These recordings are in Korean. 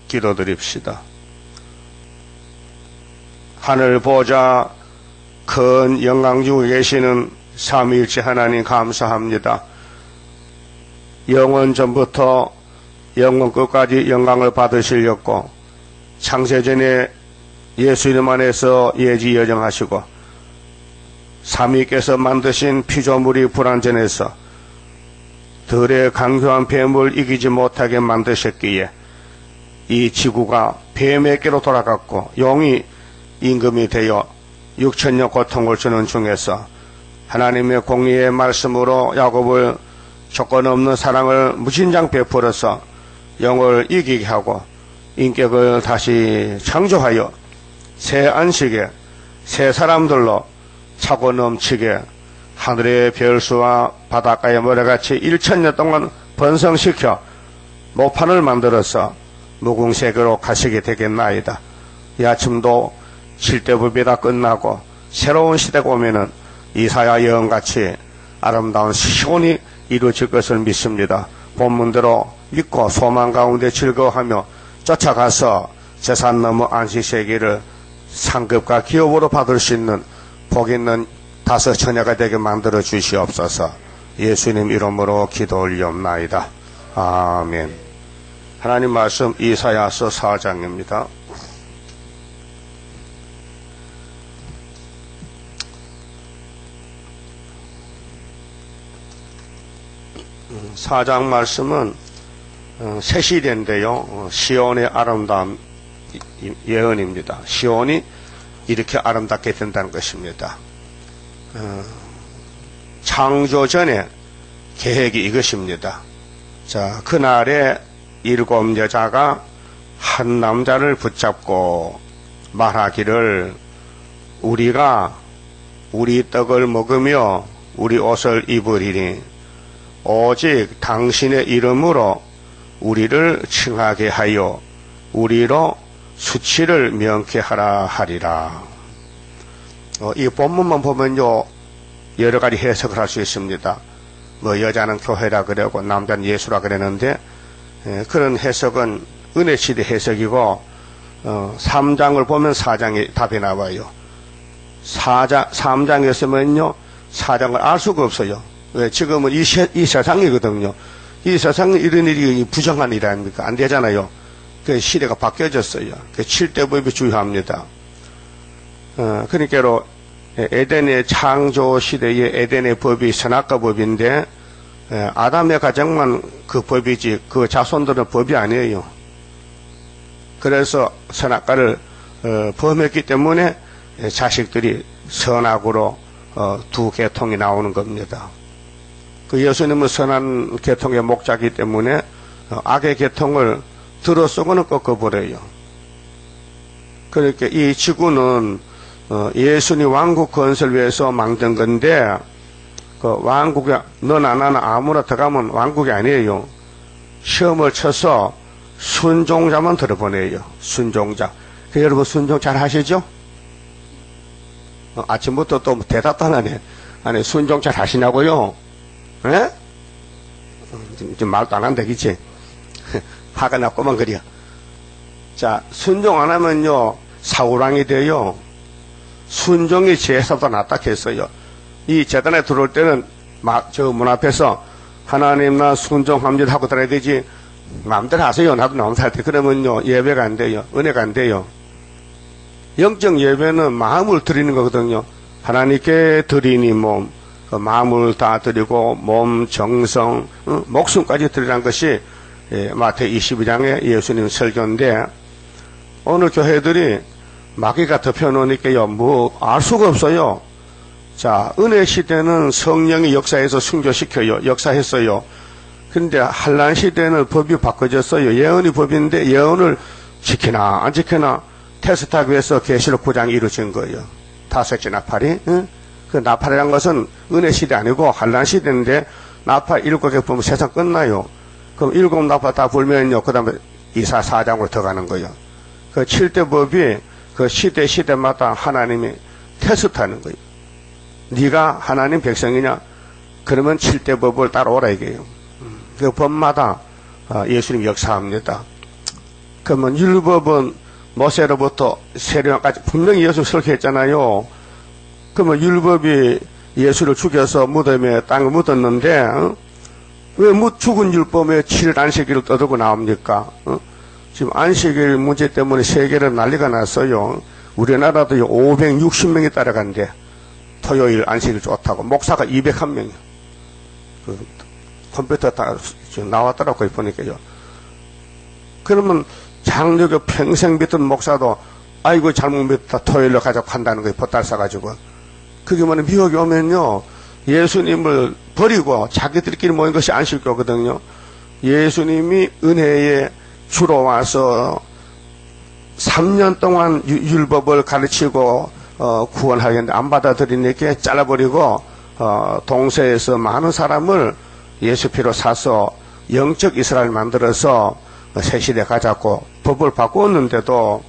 기도드립시다. 하늘 보좌 큰 영광 중에 계시는 삼위일체 하나님 감사합니다. 영원 전부터 영원 끝까지 영광을 받으시려고 창세전에 예수님 안에서 예지여정하시고 삼위께서 만드신 피조물이 불완전해서 들의 강교한 뱀을 이기지 못하게 만드셨기에 이 지구가 뱀에게로 돌아갔고 용이 임금이 되어 6천년 고통을 주는 중에서 하나님의 공의의 말씀으로 야곱을 조건 없는 사랑을 무진장 베풀어서 영을 이기게 하고 인격을 다시 창조하여 새 안식에 새 사람들로 차고 넘치게 하늘의 별수와 바닷가의 모래같이 1000년 동안 번성시켜 모판을 만들어서 무궁세계로 가시게 되겠나이다. 이 아침도 7대 부비 다 끝나고 새로운 시대가 오면은 이사야 예언같이 아름다운 시온이 이루어질 것을 믿습니다. 본문대로 믿고 소망 가운데 즐거워하며 쫓아가서 재산 넘어 안식세계를 상급과 기업으로 받을 수 있는 복 있는 다섯 처녀가 되게 만들어 주시옵소서. 예수님 이름으로 기도 올리옵나이다. 아멘. 하나님 말씀 이사야서 4장입니다. 4장 말씀은 새 시대인데요. 시온의 아름다움 예언입니다. 시온이 이렇게 아름답게 된다는 것입니다. 창조 전에 계획이 이것입니다. 자, 그날에 7 여자가 한 남자를 붙잡고 말하기를 우리가 우리 떡을 먹으며 우리 옷을 입으리니 오직 당신의 이름으로 우리를 칭하게 하여 우리로 수치를 명쾌하라 하리라. 이 본문만 보면요 여러 가지 해석을 할 수 있습니다. 뭐 여자는 교회라 그러고 남자는 예수라 그랬는데 그런 해석은 은혜시대 해석이고 3장을 보면 4장에 답이 나와요. 3장에서면요 4장을 알 수가 없어요. 왜? 지금은 이 세상이거든요. 이 세상은 이런 일이 부정한 일 아닙니까? 안 되잖아요. 그 시대가 바뀌어졌어요. 그 7대 법이 중요합니다. 그러니까 에덴의 창조 시대의 에덴의 법이 선악과 법인데 아담의 가정만 그 법이지 그 자손들은 법이 아니에요. 그래서 선악과를 범했기 때문에 자식들이 선악으로 두 계통이 나오는 겁니다. 그 예수님은 선한 계통의 목자이기 때문에 악의 계통을 들어쓰고는 꺾어버려요. 그러니까 이 지구는 예수님 왕국 건설 위해서 만든 건데 그 왕국에 너나 나나 아무나 들어가면 왕국이 아니에요. 시험을 쳐서 순종자만 들어보내요. 순종자. 그 여러분 순종 잘 하시죠? 아침부터 또 대답도 안 하네. 아니 순종 잘 하시냐고요? 예? 지금 말도 안 한다 그치? 화가 났구만 그려. 자, 순종 안 하면요 사우랑이 돼요. 순종이 제사보다 낫다 했어요. 이 재단에 들어올 때는 저 문 앞에서 하나님 나 순종합니다 하고 들어야 되지 마음대로 하세요 나도 마음대로 할 때 그러면요 예배가 안 돼요. 은혜가 안 돼요. 영적 예배는 마음을 드리는 거거든요. 하나님께 드리니 몸, 그 마음을 다 드리고 몸, 정성, 목숨까지 드리라는 것이 마태 22장의 예수님 설교인데 오늘 교회들이 마귀가 덮여놓으니까요 뭐 알 수가 없어요. 자, 은혜 시대는 성령이 역사해서 순교시켜요. 역사했어요. 근데 한란 시대는 법이 바꿔졌어요. 예언이 법인데 예언을 지키나 안 지키나 테스트하기 위해서 계시록 9장이 이루어진 거예요. 다섯째 나팔이. 그 나팔이란 것은 은혜 시대 아니고 한란 시대인데 나팔 7개 보면 세상 끝나요. 그럼 7 나팔 다 불면요 그 다음에 이사 4장으로 들어가는 거예요. 그 7대 법이 그 시대마다 하나님이 테스트하는 거예요. 네가 하나님 백성이냐? 그러면 7대 법을 따라오라 이게요. 그 법마다 예수님 역사합니다. 그러면 율법은 모세로부터 세례까지 분명히 예수 설계했잖아요. 그러면 율법이 예수를 죽여서 무덤에 땅에 묻었는데 왜 죽은 율법에 7일 안식일을 떠들고 나옵니까? 지금 안식일 문제 때문에 세계는 난리가 났어요. 우리나라도 560명이 따라간대. 토요일 안식일 좋다고. 목사가 201명이요. 컴퓨터 다 나왔더라고요, 보니까요. 그러면 장로교 평생 믿던 목사도 아이고 잘못 믿었다 토요일로 가자고 한다는 거예요. 보따리 싸가지고. 그게 뭐냐, 미혹이 오면요, 예수님을 버리고 자기들끼리 모인 것이 안식교거든요. 예수님이 은혜에 주로 와서 3년 동안 율법을 가르치고 구원하겠는데 안 받아들이니까 잘라버리고 동서에서 많은 사람을 예수 피로 사서 영적 이스라엘 만들어서 새 시대 가자고 법을 바꾸었는데도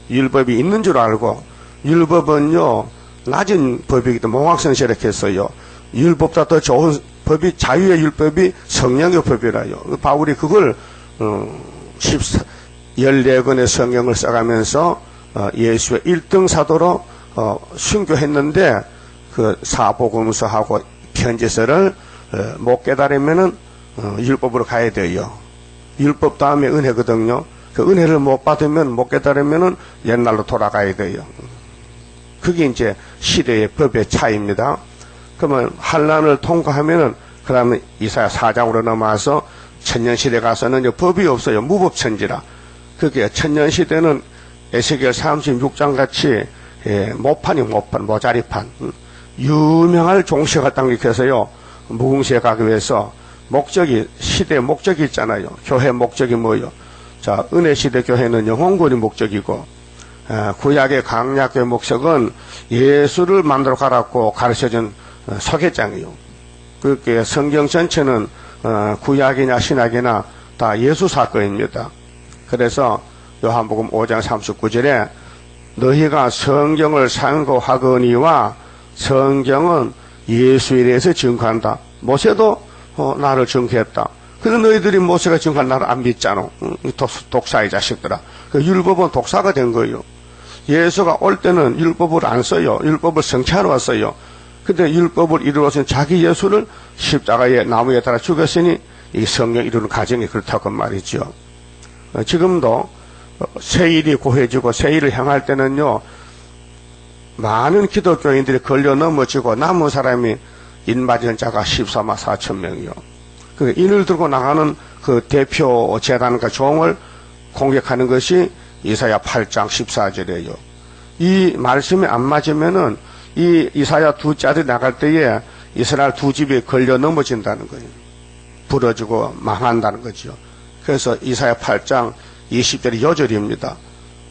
율법이 있는 줄 알고, 율법은요 낮은 법이기 때문에 몽학선실했겠어요. 율법보다 더 좋은 법이, 자유의 율법이 성령의 법이라요. 바울이 그걸 14권의 성경을 써가면서 예수의 1등 사도로 순교했는데, 그 사복음서하고 편지서를 못 깨달으면은 율법으로 가야 돼요. 율법 다음에 은혜거든요. 그 은혜를 못 받으면, 못 깨달으면은 옛날로 돌아가야 돼요. 그게 이제 시대의 법의 차이입니다. 그러면 환란을 통과하면은, 그러면 이사야 4장으로 넘어와서 천년시대 가서는 법이 없어요. 무법천지라. 그게 천년시대는 에스겔 36장 같이 모판이 모판, 모자리판. 유명할 종시가 당기켜서요. 무궁시에 가기 위해서 목적이, 시대의 목적이 있잖아요. 교회 목적이 뭐예요? 자, 은혜시대 교회는 영혼구원이 목적이고, 구약의 강약교회 목적은 예수를 만들어 가라고 가르쳐준 서계장이요. 그렇게 성경 전체는 구약이나 신약이나 다 예수 사건입니다. 그래서 요한복음 5장 39절에 너희가 성경을 상고하거니와 성경은 예수에 대해서 증거한다. 모세도 나를 증거했다. 그래서 너희들이 모세가 증거한 나를 안 믿잖아. 독사의 자식들아. 그 율법은 독사가 된 거예요. 예수가 올 때는 율법을 안 써요. 율법을 성취하러 왔어요. 근데 율법을 이루어서 자기 예수를 십자가에 나무에 달아 죽였으니 이 성령 이루는 과정이 그렇다고 말이죠. 지금도 세일이 고해지고 세일을 향할 때는요, 많은 기독교인들이 걸려 넘어지고 남은 사람이 인맞은 자가 14만 4천 명이요. 그 인을 들고 나가는 그 대표 재단과 종을 공격하는 것이 이사야 8장 14절이에요. 이 말씀이 안 맞으면은 이 이사야 두 자들이 나갈 때에 이스라엘 두 집이 걸려 넘어진다는 거예요. 부러지고 망한다는 거죠. 그래서 이사야 8장 20절이 요절입니다.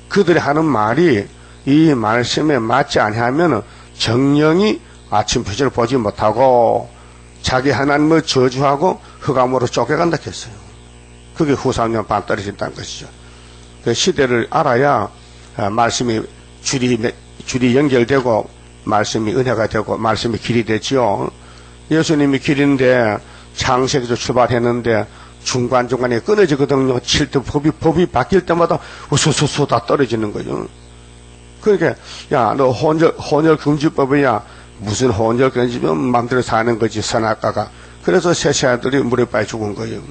그들이 하는 말이 이 말씀에 맞지 아니하면 정령이 아침 표지를 보지 못하고 자기 하나님을 저주하고 흑암으로 쫓겨간다 했어요. 그게 후삼년 반 떨어진다는 것이죠. 그 시대를 알아야 말씀이 줄이 연결되고 말씀이 은혜가 되고 말씀이 길이 되지요. 예수님이 길인데 창세기도 출발했는데 중간중간에 끊어지거든요. 칠 때 법이 바뀔 때마다 우수수수 다 떨어지는 거죠. 그러니까 야, 너 혼혈 금지법이야. 무슨 혼혈 금지법 마음대로 사는 거지, 선악과가. 그래서 세세아들이 물에 빠져 죽은 거예요.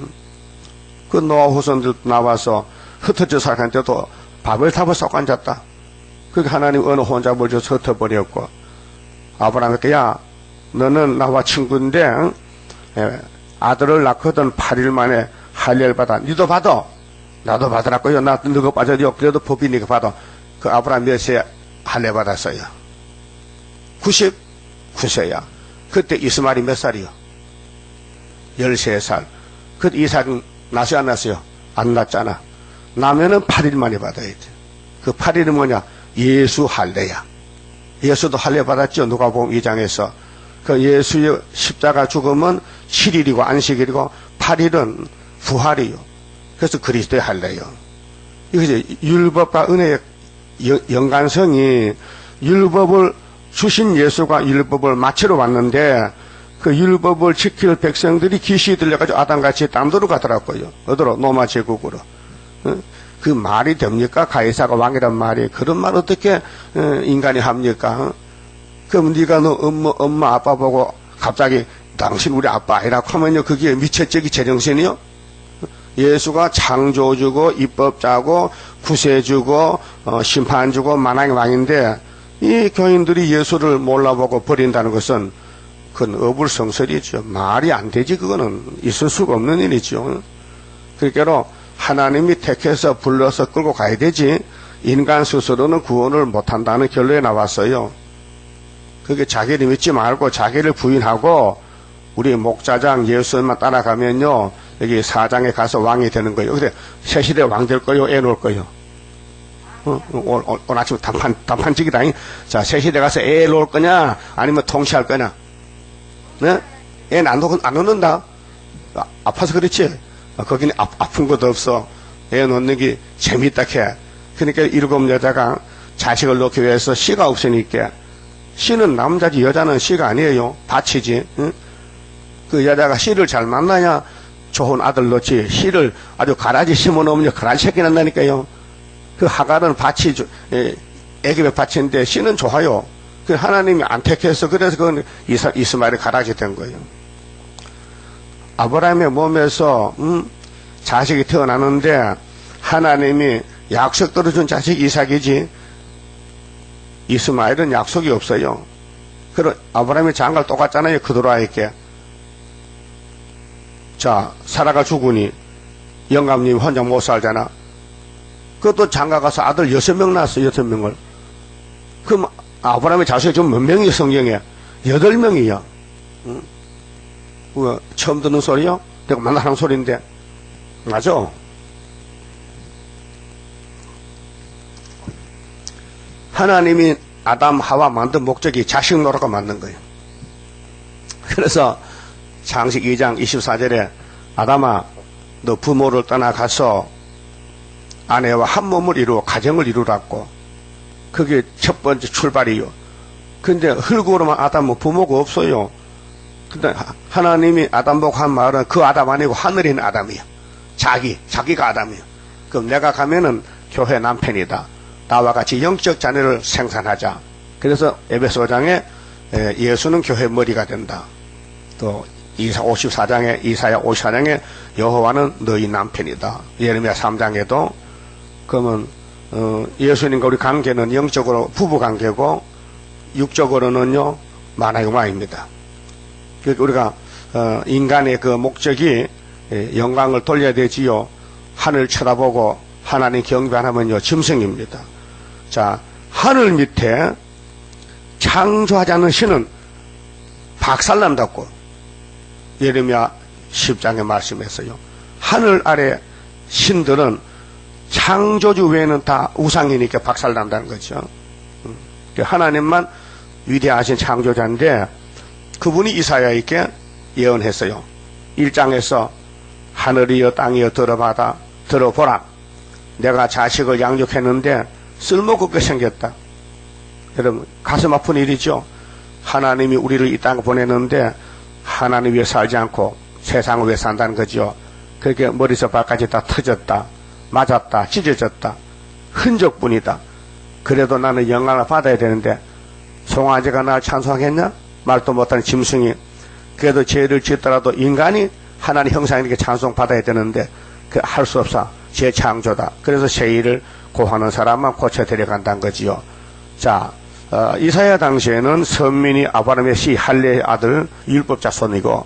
그 노아 후손들 나와서 흩어져 살았는데도 밥을 타고 썩 앉았다. 그게 하나님 어느 혼잡을 줘서 흩어버렸고, 아브라함에게 야, 너는 나와 친구인데 아들을 낳거든 8일 만에 할례를 받아. 니도 받아. 나도 받으라고요. 나 너가 빠져요. 그래도 법이 니가 받아. 그 아브라함 몇 세에 할례 받았어요? 99세야. 그때 이스마엘이 몇 살이요? 13살. 그때 이삭은 낳았어요, 안 낳았어요? 안 낳았잖아. 나면은 8일 만에 받아야 돼. 그 8일은 뭐냐? 예수 할례야. 예수도 할례 받았죠. 누가복음 2장에서. 그 예수의 십자가 죽음은 7일이고 안식일이고 8일은 부활이요. 그래서 그리스도의 할례요. 이것이 율법과 은혜의 연관성이, 율법을 주신 예수가 율법을 마치러 왔는데 그 율법을 지킬 백성들이 기시에 들려가지고 아담같이 딴 데로 가더라고요. 어디로? 로마 제국으로. 그 말이 됩니까? 가이사가 왕이란 말이. 그런 말 어떻게 인간이 합니까? 그럼 네가 너 엄마 아빠 보고 갑자기 당신 우리 아빠 아니라고 하면요, 그게 미처적이 제정신이요? 예수가 창조주고 입법자고 구세주고 심판주고 만왕의 왕인데 이 교인들이 예수를 몰라보고 버린다는 것은 그건 어불성설이죠. 말이 안 되지. 그거는 있을 수가 없는 일이죠. 그러니까 하나님이 택해서 불러서 끌고 가야 되지 인간 스스로는 구원을 못한다는 결론에 나왔어요. 그게 자기를 믿지 말고 자기를 부인하고 우리 목자장 예수님만 따라가면요, 여기 사장에 가서 왕이 되는 거예요. 근데 새 시대 왕 될 거요? 애 놓을 거요? 오늘 아침 단판직이다. 자, 새 시대 가서 애 놓을 거냐? 아니면 통치할 거냐? 네? 애는 안 놓는다? 아파서 그렇지? 거기는 아픈 것도 없어. 애 놓는 게 재밌다 해. 그러니까 7 여자가 자식을 놓기 위해서 씨가 없으니까, 씨는 남자지 여자는 씨가 아니에요. 밭이지. 응? 그 여자가 씨를 잘 만나야 좋은 아들 놓지, 씨를 아주 가라지 심어놓으면 가라지 새끼 난다니까요. 그 하갈은 밭이 애굽의 밭인데 씨는 좋아요. 그 하나님이 안 택해서 그래서 그건 이스마엘이 가라지 된 거예요. 아브라함의 몸에서 자식이 태어나는데 하나님이 약속대로 준 자식이 이삭이지 이스마엘은 약속이 없어요. 그럼 아브라함의 장가를 똑같잖아요. 그도라에게. 자, 사라가 죽으니 영감님이 혼자 못 살잖아. 그것도 장가 가서 아들 6명 낳았어. 6명을. 그럼 아브라함의 자식이 좀 몇 명이요? 성경에 8명이요. 응? 그거 처음 듣는 소리요? 내가 맨날 하는 소리인데. 맞아. 하나님이 아담 하와 만든 목적이 자식 노릇가 만든 거예요. 그래서 창세기 2장 24절에 아담아 너 부모를 떠나가서 아내와 한 몸을 이루어 가정을 이루라고. 그게 첫 번째 출발이요. 근데 흙으로만 아담은 부모가 없어요. 근데 하나님이 아담 보고 한 말은 그 아담 아니고 하늘에 있는 아담이야. 자기가 아담이야. 그럼 내가 가면은 교회 남편이다. 나와 같이 영적 자녀를 생산하자. 그래서 에베소 5장에 예수는 교회 머리가 된다. 또 이사야 54장에 여호와는 너희 남편이다. 예레미야 3장에도 그러면 예수님과 우리 관계는 영적으로 부부 관계고 육적으로는요 만왕의 왕입니다. 그러니까 우리가 인간의 그 목적이 영광을 돌려야 되지요. 하늘 쳐다보고 하나님 경배 안 하면요 짐승입니다. 자, 하늘 밑에 창조하지 않는 신은 박살난다고 예레미야 10장에 말씀했어요. 하늘 아래 신들은 창조주 외에는 다 우상이니까 박살난다는 거죠. 하나님만 위대하신 창조자인데 그분이 이사야에게 예언했어요. 1장에서 하늘이여 땅이여 들어보라. 내가 자식을 양육했는데 쓸모없게 생겼다. 여러분 가슴 아픈 일이죠. 하나님이 우리를 이 땅에 보내는데 하나님 위해 살지 않고 세상을 위해 산다는 거죠. 그렇게 머리에서 발까지 다 터졌다. 맞았다. 찢어졌다. 흔적뿐이다. 그래도 나는 영광을 받아야 되는데 송아지가 날 찬송하겠냐? 말도 못하는 짐승이. 그래도 죄를 짓더라도 인간이 하나님 형상이니까 찬송받아야 되는데 그 할 수 없어. 제 창조다. 그래서 세일을 고하는 사람만 고쳐 데려간다는 거지요. 자, 이사야 당시에는 선민이 아브라함의 씨 할례의 아들 율법 자손이고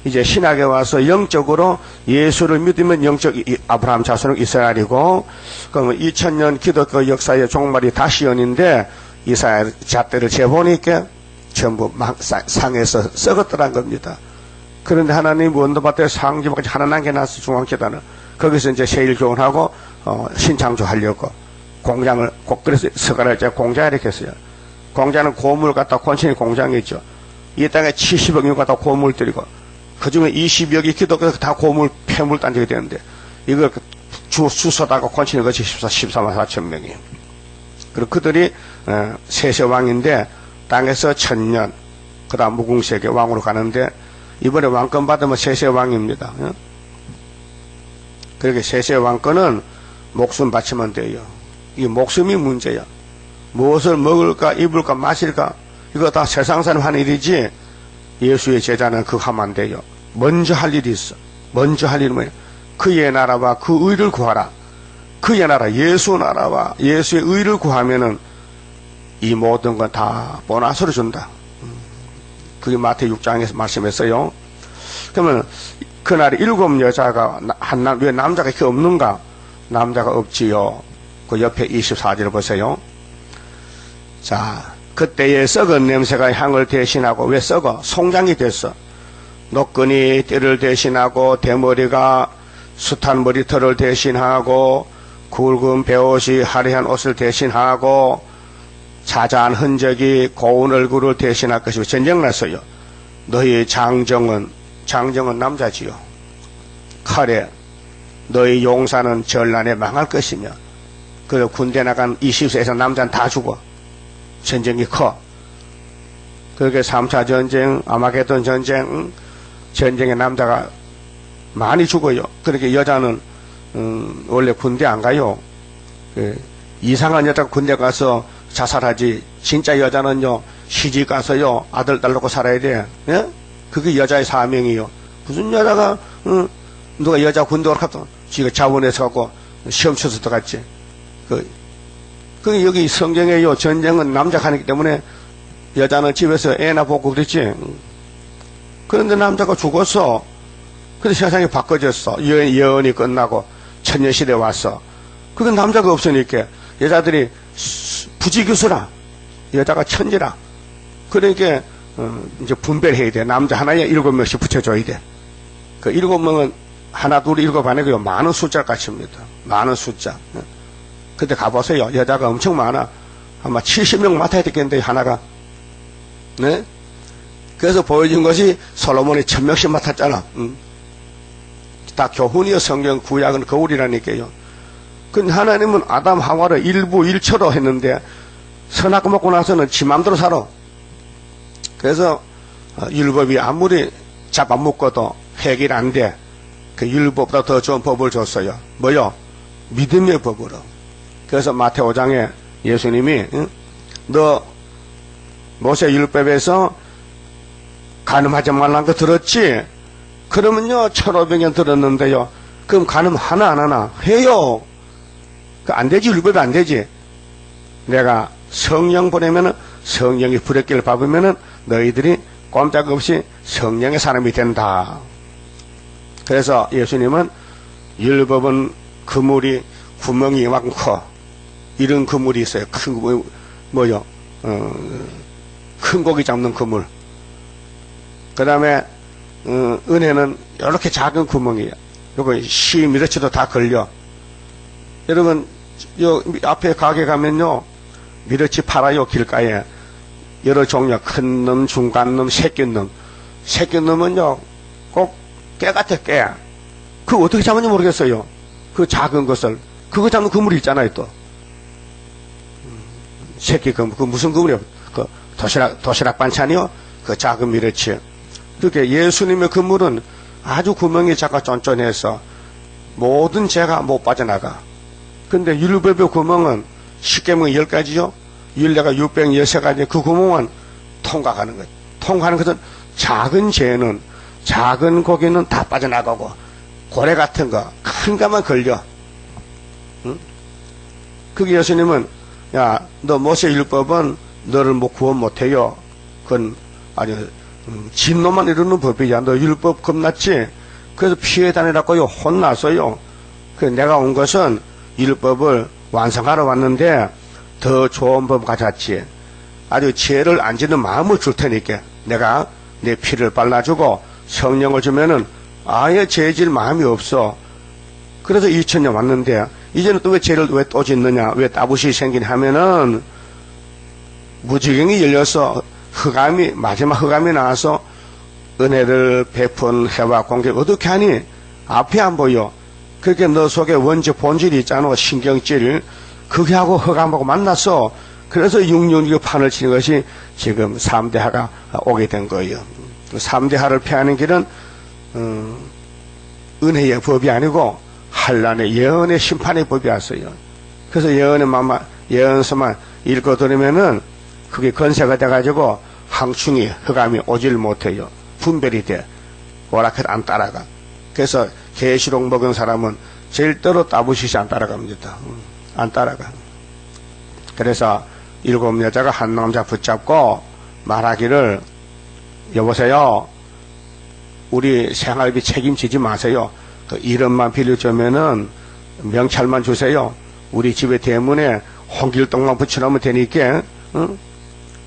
이제 신학에 와서 영적으로 예수를 믿으면 영적 아브라함 자손은 이스라엘이고 그러면 2000년 기독교 역사의 종말이 다시 연인데 이사야 잣대를 재보니까 전부 상에서 썩었더란 겁니다. 그런데 하나님 원도밭에 상지밖에 하나 남겨놨어. 중앙계단을. 거기서 이제 세일교훈하고 신창조하려고 공장을 그래서 서가를 공장 이렇게 했어요. 공장은 고물 갖다 권신이 공장이죠. 이 땅에 70억 명 갖다 고물 들이고 그 중에 20억이 기독교에서 다 고물 폐물 단적이 되는데 이걸 주소다가 권신이 것이 14만 4천 명이에요. 그리고 그들이 세세왕인데 땅에서 1000년 그 다음 무궁세계 왕으로 가는데 이번에 왕권 받으면 세세왕입니다. 그렇게 세세왕권은 목숨 바치면 돼요. 이 목숨이 문제야. 무엇을 먹을까, 입을까, 마실까, 이거 다 세상 사람 하는 일이지, 예수의 제자는 그거 하면 안 돼요. 먼저 할 일이 있어. 먼저 할 일은 뭐야? 그의 나라와 그 의를 구하라. 그의 나라, 예수 나라와 예수의 의를 구하면은 이 모든 건 다 보너스로 준다. 그게 마태 6장에서 말씀했어요. 그러면 그날에 7 여자가 왜 남자가 이렇게 없는가? 남자가 없지요. 그 옆에 24절 보세요. 자, 그때의 썩은 냄새가 향을 대신하고, 왜 썩어? 송장이 됐어. 노끈이 띠를 대신하고, 대머리가 숱한 머리털을 대신하고, 굵은 베옷이 화려한 옷을 대신하고, 자자한 흔적이 고운 얼굴을 대신할 것이고, 전쟁 났어요. 너희 장정은 남자지요. 칼에 너희 용사는 전란에 망할 것이며, 그리고 군대 나간 20세에서 남자는 다 죽어. 전쟁이 커. 그렇게 3차 전쟁, 아마게돈 전쟁, 전쟁에 남자가 많이 죽어요. 그렇게 여자는 원래 군대 안 가요. 이상한 여자가 군대 가서 자살하지. 진짜 여자는요, 시집 가서요, 아들 딸 놓고 살아야 돼. 예? 그게 여자의 사명이요. 무슨 여자가 누가 여자 군대 가서 지가 자원해서 갖고 시험 쳐서 들어갔지. 여기 성경에요, 전쟁은 남자가 하기 때문에 여자는 집에서 애나 보고 그랬지. 그런데 남자가 죽었어. 근데 세상이 바꿔졌어. 예언이 끝나고 천년시대 왔어. 그건 남자가 없으니까 여자들이 부지기수라. 여자가 천지라. 그러니까 이제 분별해야 돼. 남자 하나에 7명씩 붙여줘야 돼. 그 7명은 하나, 둘, 7 아니고요. 많은 숫자를 갖춥니다. 많은 숫자. 근데 가보세요. 여자가 엄청 많아. 아마 70명 맡아야 되겠는데, 하나가. 네? 그래서 보여준 것이 솔로몬이 1000명씩 맡았잖아. 다 교훈이요. 성경 구약은 거울이라니까요. 근데 하나님은 아담 하와를 일부 일처로 했는데, 선악 먹고 나서는 지 맘대로 살아. 그래서 율법이 아무리 잡아먹고도 해결 안 돼. 그 율법보다 더 좋은 법을 줬어요. 뭐요? 믿음의 법으로. 그래서 마태 5장에 예수님이 너 모세 율법에서 간음하지 말라는 거 들었지? 그러면요 1500년 들었는데요. 그럼 간음 하나 안 하나? 해요. 안 되지. 율법이 안 되지. 내가 성령 보내면은 성령이 불의 길을 밟으면은 너희들이 꼼짝없이 성령의 사람이 된다. 그래서 예수님은 율법은 그물이 구멍이 이만큼 커. 이런 그물이 있어요. 큰 그물, 뭐요? 큰 고기 잡는 그물. 그 다음에, 은혜는 이렇게 작은 구멍이에요. 요거 시 미러치도 다 걸려. 여러분, 요 앞에 가게 가면요, 미러치 팔아요, 길가에. 여러 종류, 큰 놈, 중간 놈, 새끼 놈. 새끼 놈은요, 꼭 깨 같아, 깨. 그거 어떻게 잡는지 모르겠어요. 그 작은 것을. 그거 잡는 그물이 있잖아요, 또. 새끼 그물, 그 무슨 그물이요? 그 도시락 반찬이요? 그 작은 미러치. 그렇게 예수님의 그물은 아주 구멍이 작아 쫀쫀해서 모든 죄가 못 빠져나가. 근데 율법의 구멍은 십계명 10가지요? 율례가 613가지. 그 구멍은 통과하는 거예요. 통과하는 것은 작은 죄는, 작은 고기는 다 빠져나가고, 고래 같은 거, 큰 것만 걸려. 응? 그게 예수님은, 야, 너 모세 율법은 너를 뭐 구원 못해요. 그건 아주, 진노만 이루는 법이야. 너 율법 겁났지? 그래서 피해 다니라고요. 혼났어요. 그래서 내가 온 것은 율법을 완성하러 왔는데, 더 좋은 법 가졌지. 아주 죄를 안 짓는 마음을 줄 테니까 내가 내 피를 발라주고 성령을 주면은 아예 죄질 마음이 없어. 그래서 2000년 왔는데 이제는 또 왜 죄를 왜 또 짓느냐, 왜 따부시 생기냐 하면은 무지경이 열려서 흑암이, 마지막 흑암이 나와서 은혜를 베푼 해와 공개 어떻게 하니? 앞이 안 보여. 그렇게 너 속에 원죄 본질이 있잖아. 신경질. 그게 하고 흑암하고 만났어. 그래서 666 판을 치는 것이 지금 3대하가 오게 된 거예요. 3대하를 피하는 길은 은혜의 법이 아니고 환란의 예언의 심판의 법이 왔어요. 그래서 예언서만 읽고 들으면은 그게 건세가 돼가지고 항충이 흑암이 오질 못해요. 분별이 돼. 오락해도 안 따라가. 그래서 계시록 먹은 사람은 절대로 따부시시 안 따라갑니다. 안 따라가. 그래서 7 여자가 한 남자 붙잡고 말하기를, 여보세요, 우리 생활비 책임지지 마세요. 그 이름만 빌려주면은 명찰만 주세요. 우리 집에 대문에 홍길동만 붙여놓으면 되니까, 응?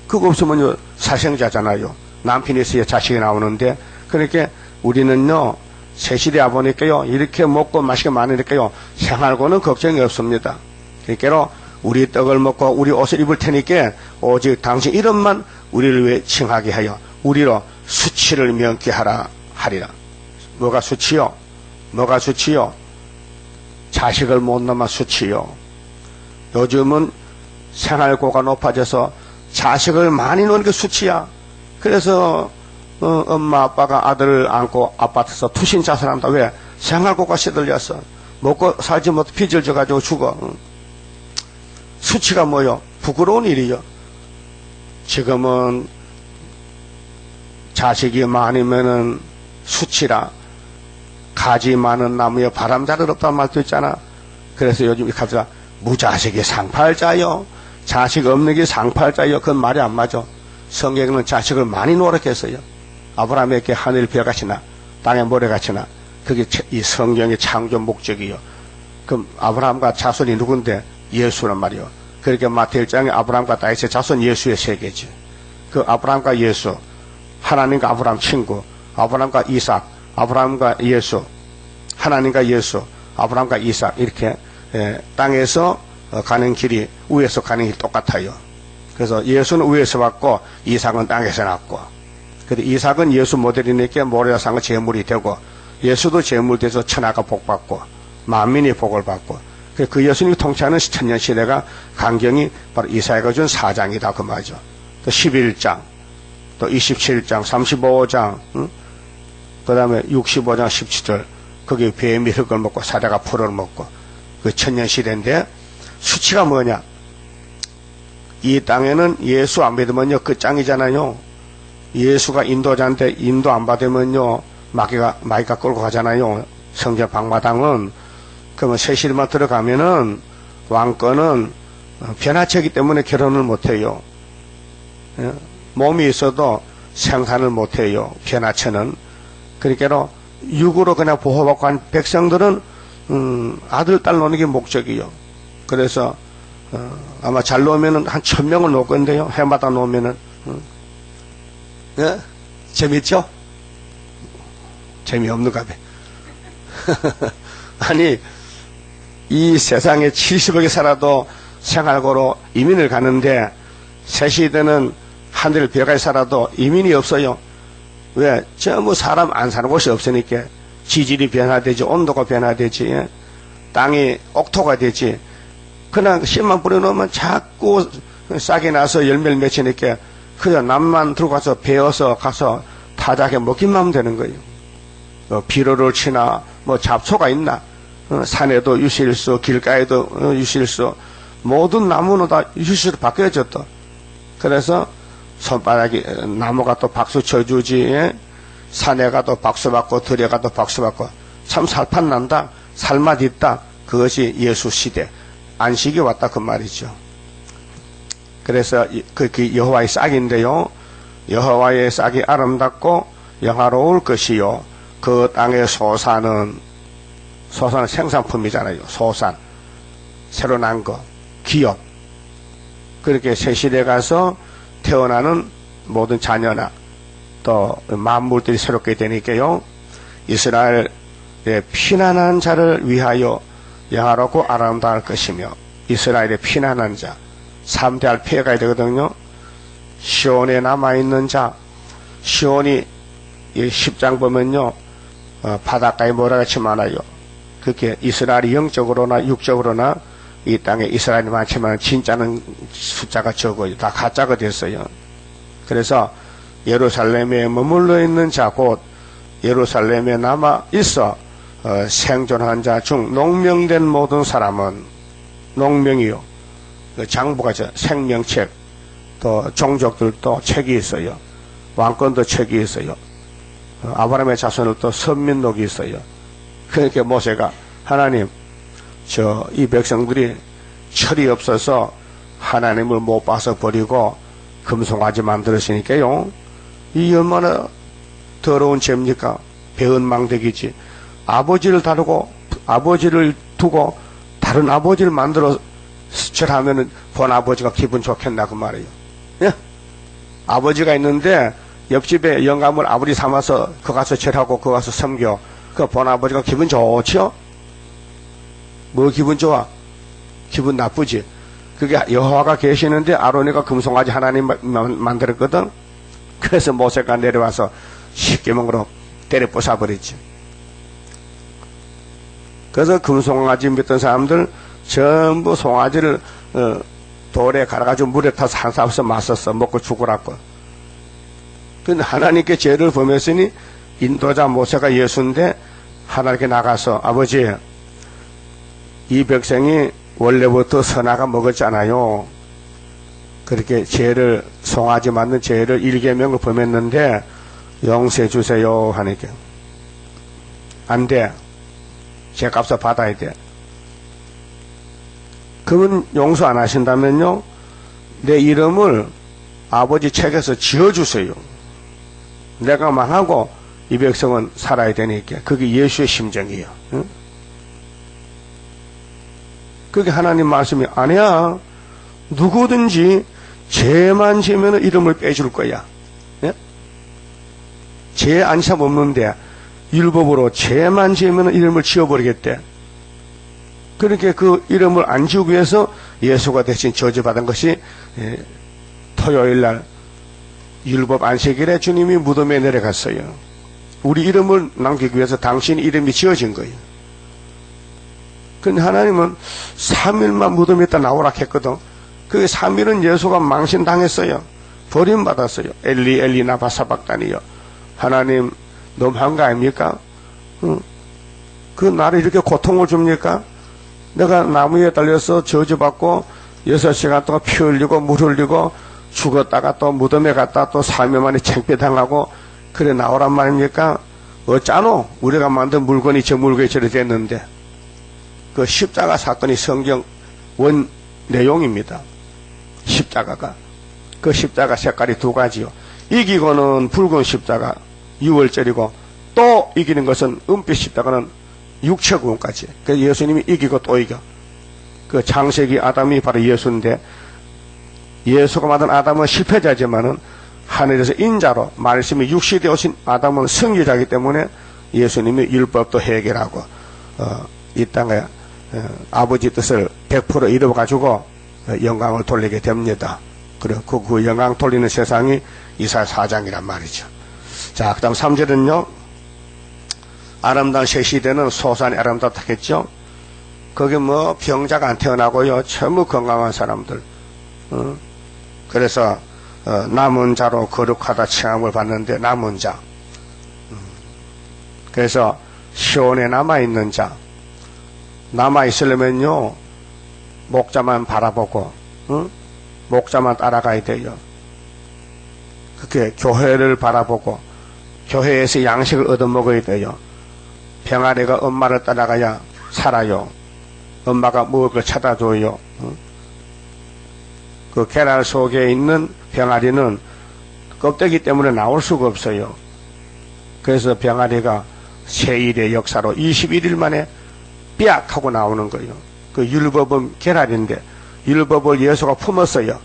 그거 없으면 사생자잖아요. 남편이 있어야 자식이 나오는데. 그러니까 우리는요, 새시대 아버니까요, 이렇게 먹고 마시고 많으니까요, 생활고는 걱정이 없습니다. 그러니까 우리 떡을 먹고 우리 옷을 입을 테니까 오직 당신 이름만 우리를 위해 칭하게 하여 우리로 수치를 면케하라 하리라. 뭐가 수치요? 뭐가 수치요? 자식을 못 낳아 수치요. 요즘은 생활고가 높아져서 자식을 많이 놓는 게 수치야. 그래서 엄마 아빠가 아들을 안고 아파트에서 투신 자살한다. 왜? 생활고가 시들렸어. 먹고 살지 못해 빚을 져가지고 죽어. 수치가 뭐요? 부끄러운 일이요. 지금은 자식이 많으면은 수치라. 가지 많은 나무에 바람자를 없다는 말도 있잖아. 그래서 요즘 갑자기 무자식이 상팔자요. 자식 없는 게 상팔자요. 그건 말이 안 맞아. 성경은 자식을 많이 노력했어요. 아브라함에게 하늘 별같이나 땅의 모래같이나. 그게 이 성경의 창조 목적이요. 그럼 아브라함과 자손이 누군데? 예수란 말이요. 그렇게 마태 1장에 아브라함과 다윗의 자손 예수의 세계지. 그 아브라함과 예수, 하나님과 아브라함 친구, 아브라함과 이삭, 아브라함과 예수, 하나님과 예수, 아브라함과 이삭, 이렇게 땅에서 가는 길이 위에서 가는 길이 똑같아요. 그래서 예수는 위에서 왔고 이삭은 땅에서 났고, 근데 이삭은 예수 모델이니까 모래가 상은 제물이 되고, 예수도 제물 돼서 천하가 복받고 만민이 복을 받고, 그 예수님이 통치하는 천년 시대가 강경이 바로 이사야가 준 4장이다 그 말이죠. 또 11장, 또 27장, 35장, 응? 그 다음에 65장 17절, 거기 뱀이 흙을 먹고 사자가 풀을 먹고, 그 천년 시대인데, 수치가 뭐냐? 이 땅에는 예수 안 믿으면요 끝장이잖아요. 예수가 인도자인데 인도 안 받으면요 마귀가 끌고 가잖아요. 성전 방마당은. 그러면 세실만 들어가면은 왕권은 변화체이기 때문에 결혼을 못해요. 몸이 있어도 생산을 못해요. 변화체는. 그러니까 육으로 그냥 보호받고 한 백성들은 아들, 딸 놓는 게 목적이요. 그래서 아마 잘 놓으면은 한 1000명을 놓을 건데요. 해마다 놓으면은. 예? 재밌죠? 재미없는가 봐. 아니, 이 세상에 70억이 살아도 생활고로 이민을 가는데, 새시대는 하늘 벽에 살아도 이민이 없어요. 왜? 전부 사람 안 사는 곳이 없으니까. 지질이 변화되지, 온도가 변화되지, 예? 땅이 옥토가 되지. 그냥 씨만 뿌려놓으면 자꾸 싹이 나서 열매를 맺히니까 그냥 남만 들어가서 베어서 가서 타작해 먹기만 하면 되는 거예요. 비료를 치나 뭐 잡초가 있나, 산에도 유실수, 길가에도 유실수, 모든 나무는 다 유실수로 바뀌어졌다. 그래서 손바닥이 나무가 또 박수 쳐주지, 예? 산에 가도 박수 받고 들에 가도 박수 받고 참 살판 난다, 살맛 있다. 그것이 예수 시대 안식이 왔다 그 말이죠. 그래서 그 여호와의 싹인데요, 여호와의 싹이 아름답고 영화로울 것이요, 그 땅의 소산은 생산품이잖아요. 소산, 새로 난 거, 기업. 그렇게 새시대 가서 태어나는 모든 자녀나 또 만물들이 새롭게 되니까요, 이스라엘의 피난한 자를 위하여 영화롭고 아름다울 것이며, 이스라엘의 피난한 자 3대할 피해가야 되거든요. 시온에 남아있는 자, 시온이 10장 보면요, 바닷가에 모래같이 많아요. 그렇게 이스라엘이 영적으로나 육적으로나 이 땅에 이스라엘이 많지만 진짜는 숫자가 적어요. 다 가짜가 됐어요. 그래서 예루살렘에 머물러 있는 자, 곧 예루살렘에 남아 있어 생존한 자 중 농명된 모든 사람은 농명이요. 그 장부가 생명책, 또 종족들도 책이 있어요. 왕권도 책이 있어요. 아브라함의 자손을 또 선민록이 있어요. 그러니까 모세가 하나님, 이 백성들이 철이 없어서 하나님을 못 봐서 버리고 금송아지 만들었으니까요. 이 얼마나 더러운 죄입니까? 배은망덕이지. 아버지를 두고 다른 아버지를 만들어 절하면은 본 아버지가 기분 좋겠나 그 말이에요. 예? 아버지가 있는데 옆집에 영감을 아버지 삼아서 그 가서 절하고 그 가서 섬겨. 그 본 아버지가 기분 좋지요? 뭐 기분 좋아? 기분 나쁘지. 그게 여호와가 계시는데 아론이가 금송아지 하나님 만들었거든. 그래서 모세가 내려와서 십계명으로 때려 부숴버렸지. 그래서 금송아지 믿던 사람들 전부 송아지를 돌에 갈아가지고 물에 타서 한 사람서 맞섰어. 먹고 죽으라고. 근데 하나님께 죄를 범했으니 인도자 모세가 예수인데 하나님께 나가서 아버지, 이 백성이 원래부터 선악가 먹었잖아요. 그렇게 죄를, 송아지 맞는 죄를 1계명을 범했는데 용서해 주세요 하니까 안 돼. 죄값을 받아야 돼. 그분 용서 안 하신다면요, 내 이름을 아버지 책에서 지어주세요. 내가 망하고 이 백성은 살아야 되니까. 그게 예수의 심정이에요. 응? 그게 하나님 말씀이 아니야. 누구든지 죄만 지으면 이름을 빼줄 거야. 예? 죄 안샵 없는데 율법으로 죄만 지으면 이름을 지어버리겠대. 그렇게 그 이름을 안 지우기 위해서 예수가 대신 저주받은 것이 토요일날 율법 안식일에 주님이 무덤에 내려갔어요. 우리 이름을 남기기 위해서 당신 이름이 지어진 거예요. 근데 하나님은 3일만 무덤에 있다 나오라 했거든. 그 3일은 예수가 망신당했어요. 버림받았어요. 엘리 엘리 나바 사박다니요. 하나님 너무한 거 아닙니까? 그 나를 이렇게 고통을 줍니까? 내가 나무에 달려서 저주받고 6시간 동안 피 흘리고 물 흘리고 죽었다가 또 무덤에 갔다 또 3일 만에 창피당하고 그래 나오란 말입니까? 어쩌노? 우리가 만든 물건이 저 물건이 저리 됐는데. 그 십자가 사건이 성경 원 내용입니다. 십자가가. 그 십자가 색깔이 2가지요. 이기고는 붉은 십자가 6월절이고 또 이기는 것은 은빛 십자가는 육체구원까지. 그래서 예수님이 이기고 또 이겨. 그 창세기 아담이 바로 예수인데 예수가 만든 아담은 실패자지만은 하늘에서 인자로 말씀이 육시되어 오신 아담은 승리자이기 때문에 예수님이 율법도 해결하고 이 땅에 아버지 뜻을 100% 이루어가지고 영광을 돌리게 됩니다. 그리고 그 영광 돌리는 세상이 이사야 4장이란 말이죠. 자, 그 다음 3절은요. 아름다운 새 시대는 소산이 아름답다겠죠. 거기 뭐 병자가 안 태어나고요. 전부 건강한 사람들. 그래서 남은 자로 거룩하다 칭함을 받는데 남은 자. 그래서 시온에 남아있는 자. 남아있으려면요. 목자만 바라보고 목자만 따라가야 돼요. 그렇게 교회를 바라보고 교회에서 양식을 얻어먹어야 돼요. 병아리가 엄마를 따라가야 살아요. 엄마가 먹을 걸 찾아줘요. 그 계란 속에 있는 병아리는 껍데기 때문에 나올 수가 없어요. 그래서 병아리가 세일의 역사로 21일 만에 삐약 하고 나오는 거예요. 그 율법은 계란인데 율법을 예수가 품었어요.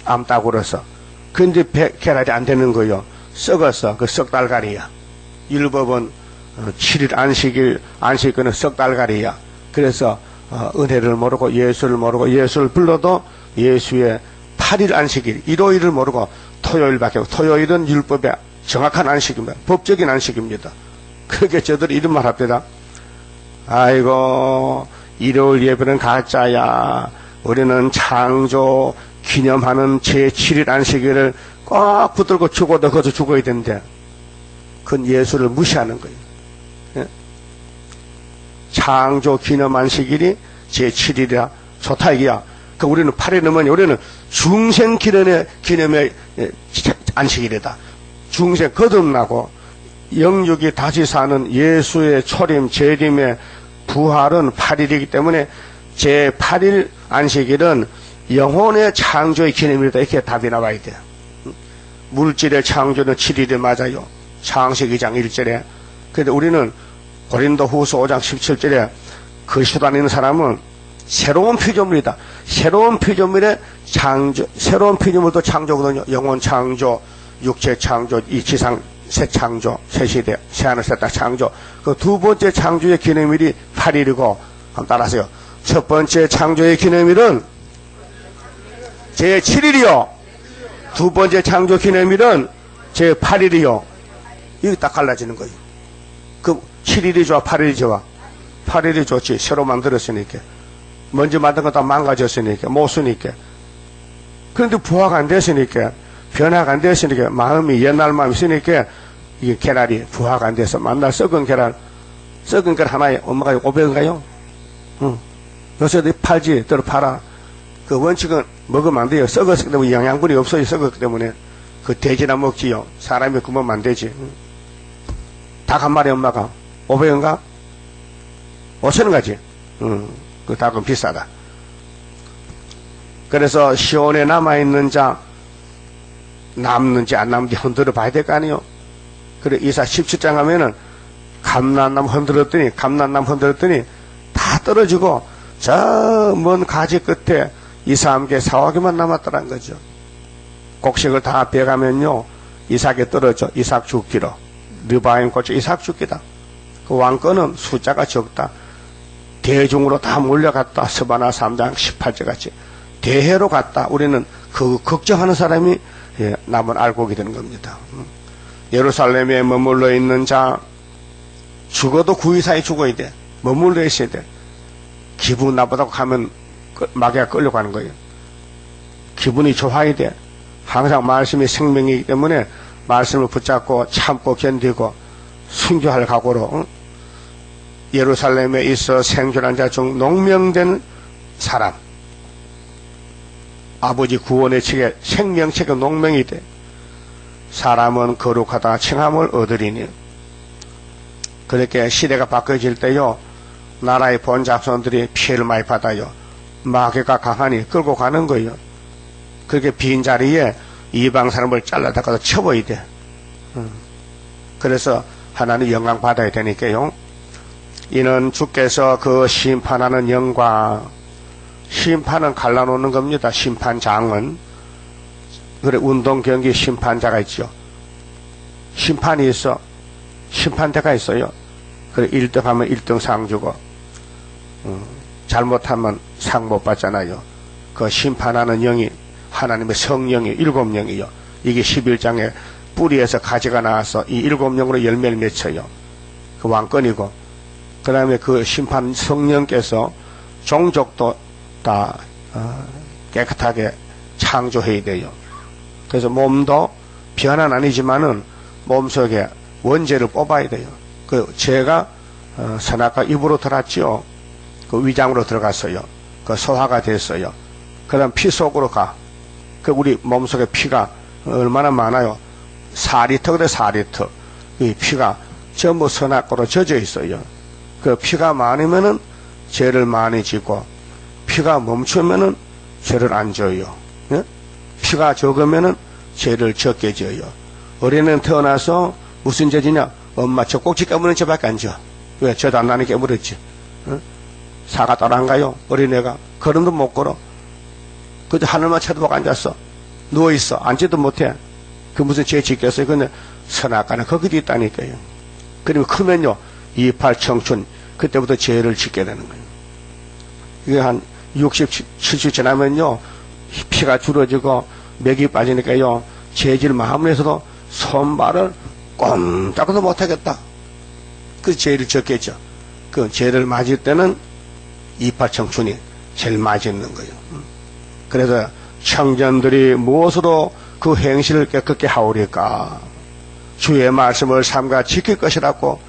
암따구로서. 근데 계란이 안 되는 거예요. 썩었어. 그 썩달가리야. 율법은 7일 안식일은 썩달가리야. 그래서 은혜를 모르고 예수를 모르고 예수를 불러도 예수의 8일 안식일, 일요일을 모르고 토요일밖에 없고 토요일은 율법의 정확한 안식입니다. 법적인 안식입니다. 그렇게 저들이 이런 말 합니다. 아이고 일요일 예배는 가짜야. 우리는 창조 기념하는 제7일 안식일을 꽉 붙들고 죽어도 거기서 죽어야 되는데 그건 예수를 무시하는 거예요. 예? 창조 기념 안식일이 제7일이라 좋다 이게야. 그 우리는 8일 넘으면 우리는 중생 기념의 안식일이다. 중생 거듭나고 영육이 다시 사는 예수의 초림, 재림의 부활은 8일이기 때문에 제8일 안식일은 영혼의 창조의 기념일이다. 이렇게 답이 나와야 돼요. 물질의 창조는 7일에 맞아요. 창세기 2장 1절에. 그런데 우리는 고린도 후서 5장 17절에 그리스도 다니는 사람은 새로운 피조물이다. 새로운 피조물의 창조, 새로운 피조물도 창조거든요. 영혼 창조, 육체 창조, 이 지상 새 창조, 새 시대, 새 하늘 새 땅 창조. 그 두 번째 창조의 기념일이 8일이고, 한번 따라하세요. 첫 번째 창조의 기념일은 제7일이요. 두 번째 창조 기념일은 제8일이요. 이게 딱 갈라지는 거예요. 그 7일이 좋아, 8일이 좋아? 8일이 좋지. 새로 만들었으니까. 먼저 만든 거 다 망가졌으니까, 못 쓰니까. 그런데 부화가 안 됐으니까, 변화가 안 됐으니까, 마음이 옛날 마음이 있으니까, 이게 계란이 부화가 안 돼서 만날 썩은 계란 하나에 엄마가 500원가요? 응. 요새도 팔지, 들어 팔아. 그 원칙은 먹으면 안 돼요. 썩었기 때문에 영양분이 없어요. 썩었기 때문에. 그 돼지나 먹지요. 사람이 굶으면 안 되지. 응. 닭 한 마리 엄마가 500원가? 5,000원 가지. 응. 그 닭은 비싸다. 그래서 시온에 남아있는 자, 남는지 안 남는지 흔들어 봐야 될 거 아니에요. 그래, 이사 17장 하면은, 감난나무 흔들었더니 다 떨어지고, 저 먼 가지 끝에 이사 함께 사와기만 남았더란 거죠. 곡식을 다 빼가면요, 이삭에 떨어져, 이삭 죽기로. 르바임 고쳐 이삭 죽기다. 그 왕권은 숫자가 적다. 대중으로 다 몰려갔다. 스바나 3장 18절 같이. 대해로 갔다. 우리는 그 걱정하는 사람이 남을 알고 오게 되는 겁니다. 예루살렘에 머물러 있는 자, 죽어도 구의사에 죽어야 돼. 머물러 있어야 돼. 기분 나쁘다고 하면 마귀가 끌려가는 거예요. 기분이 좋아야 돼. 항상 말씀이 생명이기 때문에 말씀을 붙잡고 참고 견디고 순교할 각오로 예루살렘에 있어 생존한 자 중 농명된 사람, 아버지 구원의 책에 생명책의 농명이 돼. 사람은 거룩하다 칭함을 얻으리니. 그렇게 시대가 바뀌어질 때요, 나라의 본 자손들이 피해를 많이 받아요. 마귀가 강하니 끌고 가는 거예요. 그렇게 빈 자리에 이방 사람을 잘라다가 쳐버려야 돼. 그래서 하나님 영광 받아야 되니까요. 이는 주께서 그 심판하는 영광, 심판은 갈라놓는 겁니다. 심판장은. 그래, 운동 경기 심판자가 있죠. 심판이 있어. 심판대가 있어요. 그래, 1등 하면 1등 상 주고, 잘못하면 상 못 받잖아요. 그 심판하는 영이 하나님의 성령이 7영이요. 이게 11장에 뿌리에서 가지가 나와서 이 7영으로 열매를 맺혀요. 그 왕권이고, 그 다음에 그 심판 성령께서 종족도 다 깨끗하게 창조해야 돼요. 그래서 몸도 변화는 아니지만은 몸속에 원죄를 뽑아야 돼요. 그 죄가 선악과 입으로 들어왔죠. 그 위장으로 들어갔어요. 그 소화가 됐어요. 그 다음 피 속으로 가. 그 우리 몸속에 피가 얼마나 많아요. 4리터 그래 4리터. 이 피가 전부 선악과로 젖어 있어요. 그 피가 많으면은 죄를 많이 지고, 피가 멈추면은 죄를 안 져요. 예? 피가 적으면은 죄를 적게 져요. 어린애는 태어나서 무슨 죄지냐? 엄마 젖꼭지 깨무는 죄밖에 안 져. 왜? 죄도 안 나니 깨물었지. 예? 사과 따라안가요? 어린애가 걸음도 못 걸어. 그저 하늘만 쳐다보고 앉았어. 누워있어. 앉지도 못해. 그 무슨 죄 짓겠어요? 근데 선악과는 거기도 있다니까요. 그리고 크면요, 28 청춘, 그때부터 죄를 짓게 되는 거예요. 이게 한 60, 70 지나면요, 피가 줄어지고 맥이 빠지니까요, 죄질 마음을 해서도 손발을 꼼짝도 못하겠다. 그 죄를 졌겠죠. 그 죄를 맞을 때는 28 청춘이 제일 맞있는 거예요. 그래서 청년들이 무엇으로 그 행실을 깨끗게 하오리까? 주의 말씀을 삼가 지킬 것이라고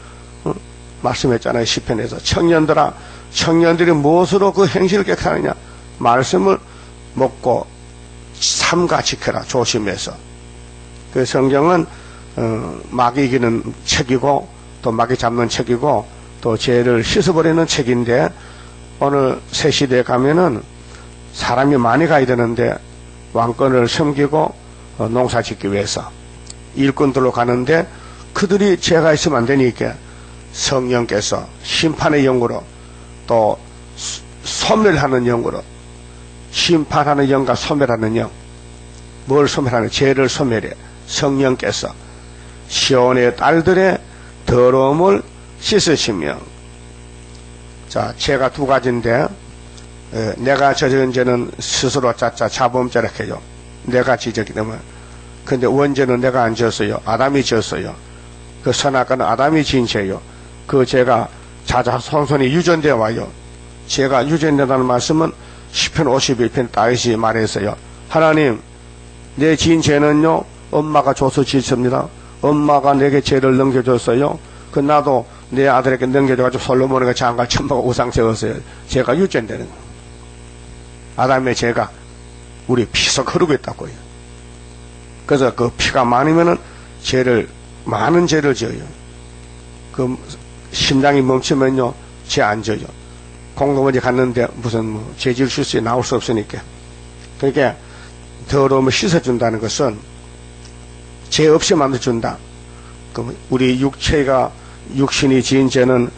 말씀했잖아요. 시편에서. 청년들아, 청년들이 무엇으로 그 행실을 깨끗하느냐? 말씀을 먹고 삼가 지켜라. 조심해서. 그 성경은 마귀 이기는 책이고 또 마귀 잡는 책이고 또 죄를 씻어버리는 책인데, 오늘 새 시대에 가면은 사람이 많이 가야 되는데 왕권을 섬기고 농사 짓기 위해서 일꾼들로 가는데, 그들이 죄가 있으면 안 되니까 성령께서 심판의 영으로 또 소멸하는 영으로, 심판하는 영과 소멸하는 영, 뭘 소멸하는? 죄를 소멸해. 성령께서 시온의 딸들의 더러움을 씻으시며. 자, 죄가 두 가지인데, 내가 저지른 죄는 스스로 짜짜 자범죄라고 해요. 내가 지졌기 때문에. 근데 원죄는 내가 안 지었어요. 아담이 지었어요. 그 선악과는 아담이 지은 죄요. 그 죄가 자자손손이 유전되어 와요. 죄가 유전된다는 말씀은 시편 51편 다윗이 말했어요. 하나님, 내 지은 죄는요, 엄마가 줘서 지었습니다. 엄마가 내게 죄를 넘겨줬어요. 그 나도 내 아들에게 넘겨줘가지고 솔로몬에게 장가 천마가 우상 세웠어요. 죄가 유전되는 거예요. 아담의 죄가 우리 피속 흐르고 있다고요. 그래서 그 피가 많으면은 많은 죄를 지어요. 그 심장이 멈추면요, 죄 안 져요. 공공원에 갔는데 무슨 죄질 수수에 나올 수 없으니까. 그러니까 더러움을 씻어준다는 것은 죄 없이 만들어준다. 그럼 우리 육신이 지은 죄는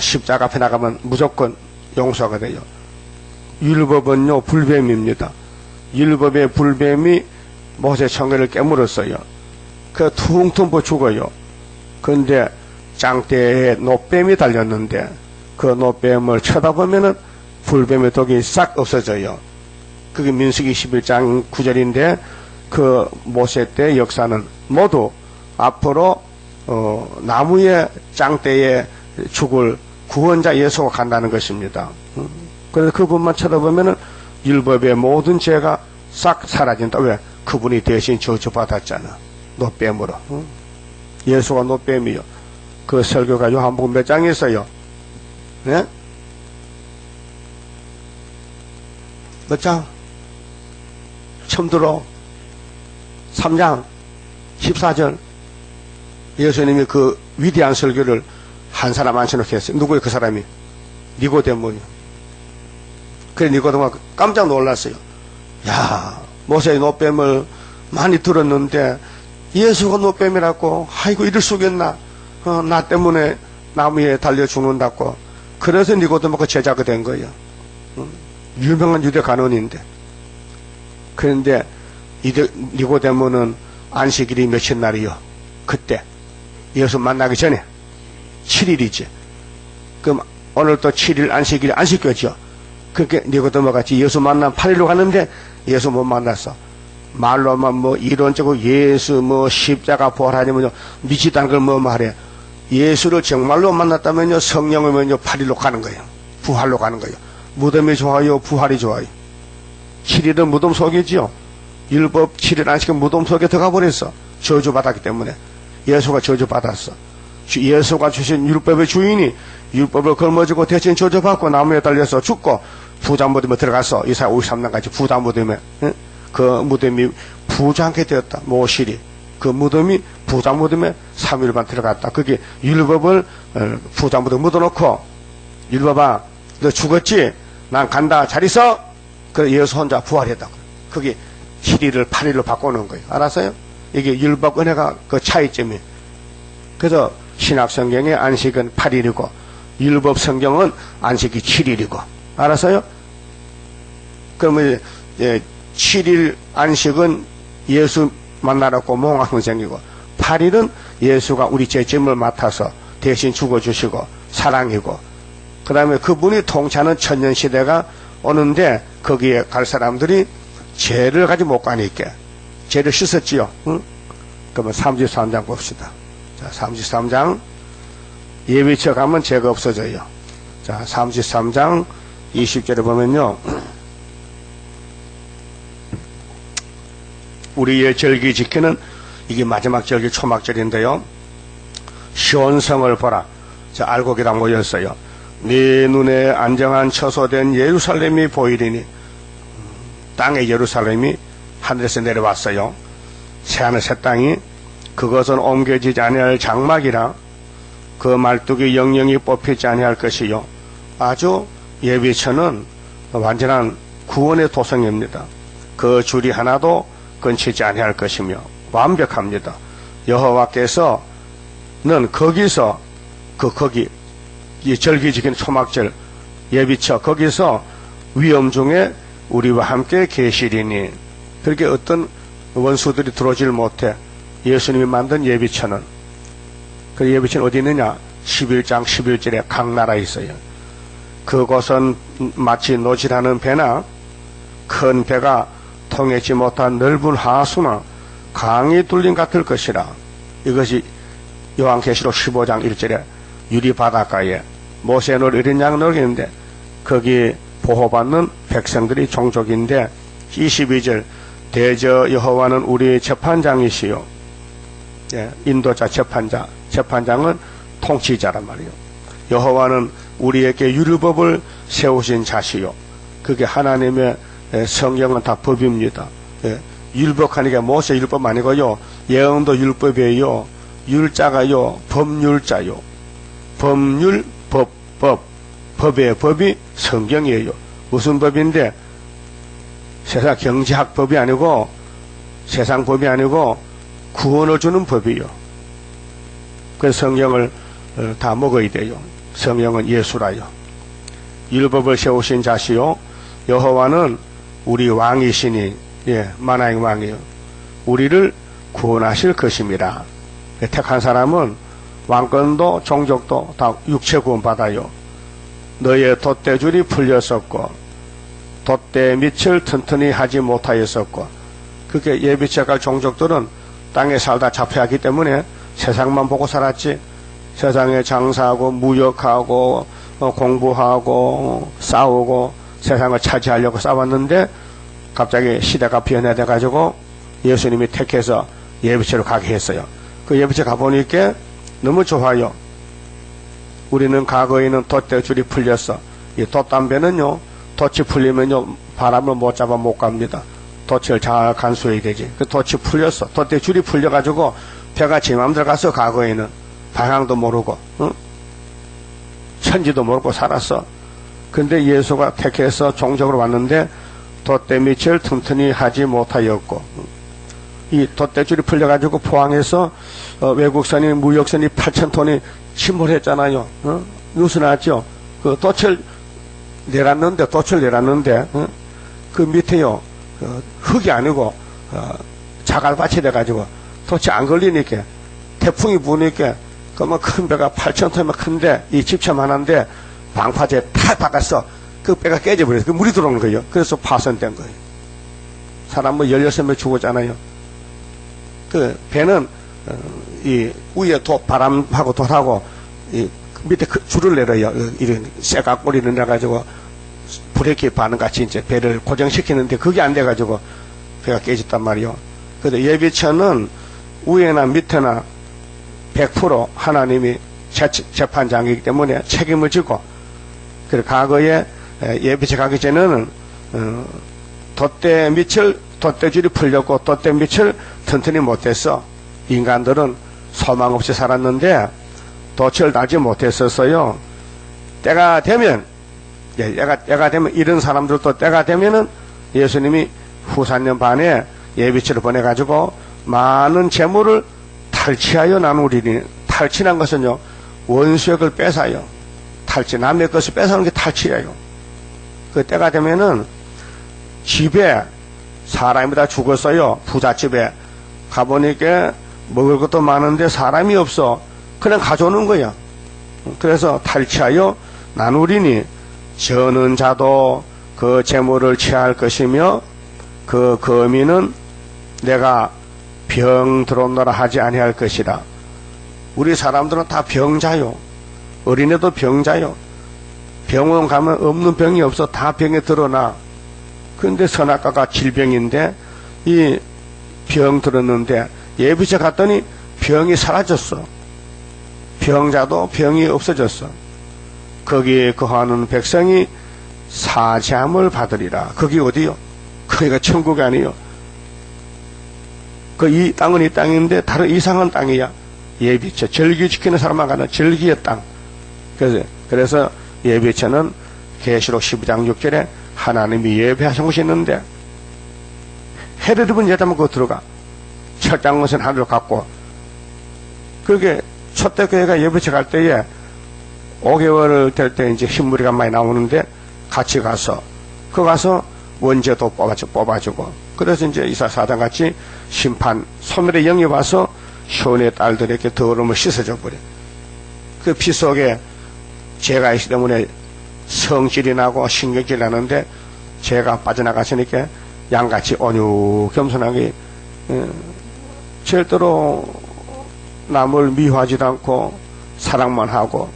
십자가 앞에 나가면 무조건 용서가 돼요. 율법은요, 불뱀입니다. 율법의 불뱀이 모세 청결을 깨물었어요. 그 퉁퉁 부어 죽어요. 그런데 장대에 노뱀이 달렸는데 그 노뱀을 쳐다보면은 불뱀의 독이 싹 없어져요. 그게 민수기 11장 9절인데, 그 모세 때 역사는 모두 앞으로 나무의 장대에 죽을 구원자 예수가 간다는 것입니다. 그래서 그분만 쳐다보면은 율법의 모든 죄가 싹 사라진다. 왜? 그분이 대신 저주받았잖아. 노뱀으로. 예수가 노뱀이요. 그 설교가 요한복음 몇 장에 있어요? 네? 몇 장? 처음 들어. 3장 14절. 예수님이 그 위대한 설교를 한 사람 앉혀놓게 했어요. 누구예요, 그 사람이? 니고데모요. 그래, 니고데모가 깜짝 놀랐어요. 야, 모세의 노뱀을 많이 들었는데 예수가 노뱀이라고? 아이고, 이럴 수겠나? 나 때문에 나무에 달려 죽는다고. 그래서 니고데모가 제자가 된 거예요. 유명한 유대 간원인데. 그런데 니고데모는 안식일이 며칠 날이요? 그때 예수 만나기 전에 7일이지. 그럼 오늘 또 7일 안식일 안 시켰죠. 그렇게 니고데모 같이 예수 만나면 8일로 가는데 예수 못 만났어. 말로만 뭐 이론적으로 예수 뭐 십자가 부활하냐면요, 미치다는 걸 뭐 말해. 예수를 정말로 만났다면요, 성령이면요 8일로 가는 거예요. 부활로 가는 거예요. 무덤이 좋아요, 부활이 좋아요. 7일은 무덤 속이지요. 율법 7일 안식은 무덤 속에 들어가 버렸어. 저주받았기 때문에. 예수가 저주받았어. 예수가 주신 율법의 주인이 율법을 걸머지고 대신 저주받고 나무에 달려서 죽고 부자 무덤에 들어가서 이사야 53년까지 부자 무덤에, 그 무덤이 부자하게 되었다. 모실이. 그 무덤이 부자 무덤에 3일만 들어갔다. 그게 율법을 부자 무덤에 묻어놓고, 율법아, 너 죽었지? 난 간다. 잘 있어? 그래, 예수 혼자 부활했다고. 그게 7일을 8일로 바꿔놓은 거예요. 알았어요? 이게 율법 은혜가 그 차이점이에요. 그래서 신약 성경의 안식은 8일이고 율법 성경은 안식이 7일이고. 알았어요? 그러면 이제 7일 안식은 예수 만나라고 몽환성이고, 8일은 예수가 우리 죄짐을 맡아서 대신 죽어주시고 사랑이고, 그 다음에 그분이 통치하는 천년시대가 오는데 거기에 갈 사람들이 죄를 가지고 못 가니까 죄를 씻었지요. 응? 그러면 33장 봅시다. 자, 33장 예비처 가면 죄가 없어져요. 자, 33장 20절에 보면요, 우리의 절기 지키는, 이게 마지막 절기 초막절인데요, 시온성을 보라. 자, 알곡이랑 모였어요. 네 눈에 안정한 처소된 예루살렘이 보이리니, 땅의 예루살렘이 하늘에서 내려왔어요. 새하늘 새 땅이, 그것은 옮겨지지 아니할 장막이라 그 말뚝이 영영이 뽑히지 아니할 것이요. 아주 예비처는 완전한 구원의 도성입니다. 그 줄이 하나도 끊치지 아니할 것이며 완벽합니다. 여호와께서는 거기서 거기 이 절기지kin 초막절 예비처 거기서 위험 중에 우리와 함께 계시리니, 그렇게 어떤 원수들이 들어오질 못해 예수님이 만든 예비처는, 그 예비처는 어디 있느냐? 11장 11절에 각 나라에 있어요. 그곳은 마치 노질하는 배나 큰 배가 통하지 못한 넓은 하수나 강이 뚫린 같을 것이라. 이것이 요한계시록 15장 1절에 유리 바닷가에 모세 놀 어린 양 놀이인데 거기 보호받는 백성들이 종족인데, 22절 대저 여호와는 우리의 재판장이시요. 예, 인도자 재판장은 통치자란 말이요. 여호와는 우리에게 율법을 세우신 자시요. 그게 하나님의 성경은 다 법입니다. 예, 율법하니까 모세 율법 아니고요. 예언도 율법이에요. 율자가요, 법률자요. 법률, 법의 법이 성경이에요. 무슨 법인데? 세상 경제학 법이 아니고, 세상 법이 아니고 구원을 주는 법이요. 그래서 성경을 다 먹어야 돼요. 성경은 예수라요. 율법을 세우신 자시요. 여호와는 우리 왕이시니, 예, 만왕의 왕이요. 우리를 구원하실 것입니다. 택한 사람은 왕권도 종족도 다 육체 구원받아요. 너의 돛대줄이 풀렸었고 돛대 밑을 튼튼히 하지 못하였었고, 그게 예비처갈 종족들은 땅에 살다 잡혀왔기 때문에 세상만 보고 살았지, 세상에 장사하고 무역하고 공부하고 싸우고 세상을 차지하려고 싸웠는데 갑자기 시대가 변화돼 가지고 예수님이 택해서 예비처로 가게 했어요. 그 예비처 가보니까 너무 좋아요. 우리는 과거에는 돛대줄이 풀렸어. 이 돛담배는요, 돛이 풀리면요 바람을 못 잡아 못 갑니다. 돛을 잘 간수해야 되지. 그 돛이 풀렸어. 돛대줄이 풀려가지고 배가 제 맘대로 가서 과거에는 방향도 모르고, 응? 천지도 모르고 살았어. 근데 예수가 택해서 종족으로 왔는데 돛대 밑을 튼튼히 하지 못하였고, 이 돛대줄이 풀려가지고 포항에서 외국선이 무역선이 8,000톤이 침몰했잖아요. 뉴스 나왔죠. 그 돛을 내놨는데 그 밑에요 흙이 아니고 자갈밭이 돼가지고 돛이 안 걸리니까 태풍이 부니까 그러면 큰 배가 8,000톤이면 큰데 이 집처만한데 방파제 탁 박았어. 그 배가 깨져버렸어. 그 물이 들어오는 거예요. 그래서 파손된 거예요. 사람 뭐 16명 죽었잖아요. 그 배는 이 위에 바람하고 돌하고 이 밑에 그 줄을 내려요. 이런 쇠각고리를 내가지고 브레이크 반응같이 이제 배를 고정시키는데 그게 안 돼가지고 배가 깨졌단 말이요. 근데 예비처는 위에나 밑에나 100% 하나님이 재판장이기 때문에 책임을 지고, 그리고 과거에 예비처 가기 전에는 돛대줄이 풀렸고 돛대 밑을 튼튼히 못했어. 인간들은 소망 없이 살았는데 돛을 달지 못했었어요. 때가 되면 이런 사람들도 때가 되면은 예수님이 후산년 반에 예비처를 보내가지고 많은 재물을 탈취하여 나누리니, 탈취란 것은요 원수의 걸 뺏어요. 남의 것을 뺏어오는 게 탈취예요. 그 때가 되면은 집에 사람이 다 죽었어요. 부잣집에 가보니까 먹을 것도 많은데 사람이 없어. 그냥 가져오는 거야. 그래서 탈취하여 나누리니 저는 자도 그 재물을 취할 것이며 그 거민은 내가 병 들어오너라 하지 아니할 것이라. 우리 사람들은 다 병자요. 어린애도 병자요. 병원 가면 없는 병이 없어. 다 병에 드러나. 근데 선악과가 질병인데 이 병 들었는데 예비처 갔더니 병이 사라졌어. 병자도 병이 없어졌어. 거기에 거하는 백성이 사지함을 받으리라. 거기 어디요? 거기가 천국이 아니요. 이 땅은 이 땅인데 다른 이상한 땅이야. 예비처. 절기 지키는 사람만 가는 절기의 땅. 그래서 예비처는 계시록 12장 6절에 하나님이 예배하신 곳이 있는데 헤르립은 여자만 그거 들어가. 철장 것은 하늘을 갖고. 그게 초대교회가 예배처 갈 때에 5개월 될 때 이제 흰무리가 많이 나오는데 같이 가서 원죄도 뽑아주고 그래서 이제 이사사당 같이 심판 소멸의 영이 와서 시온의 딸들에게 더러움을 씻어줘 버려. 그 피 속에 죄가 있기 때문에 성질이 나고 신경질이 나는데 죄가 빠져나갔으니까 양같이 온유 겸손하게 절대로 남을 미워하지도 않고 사랑만 하고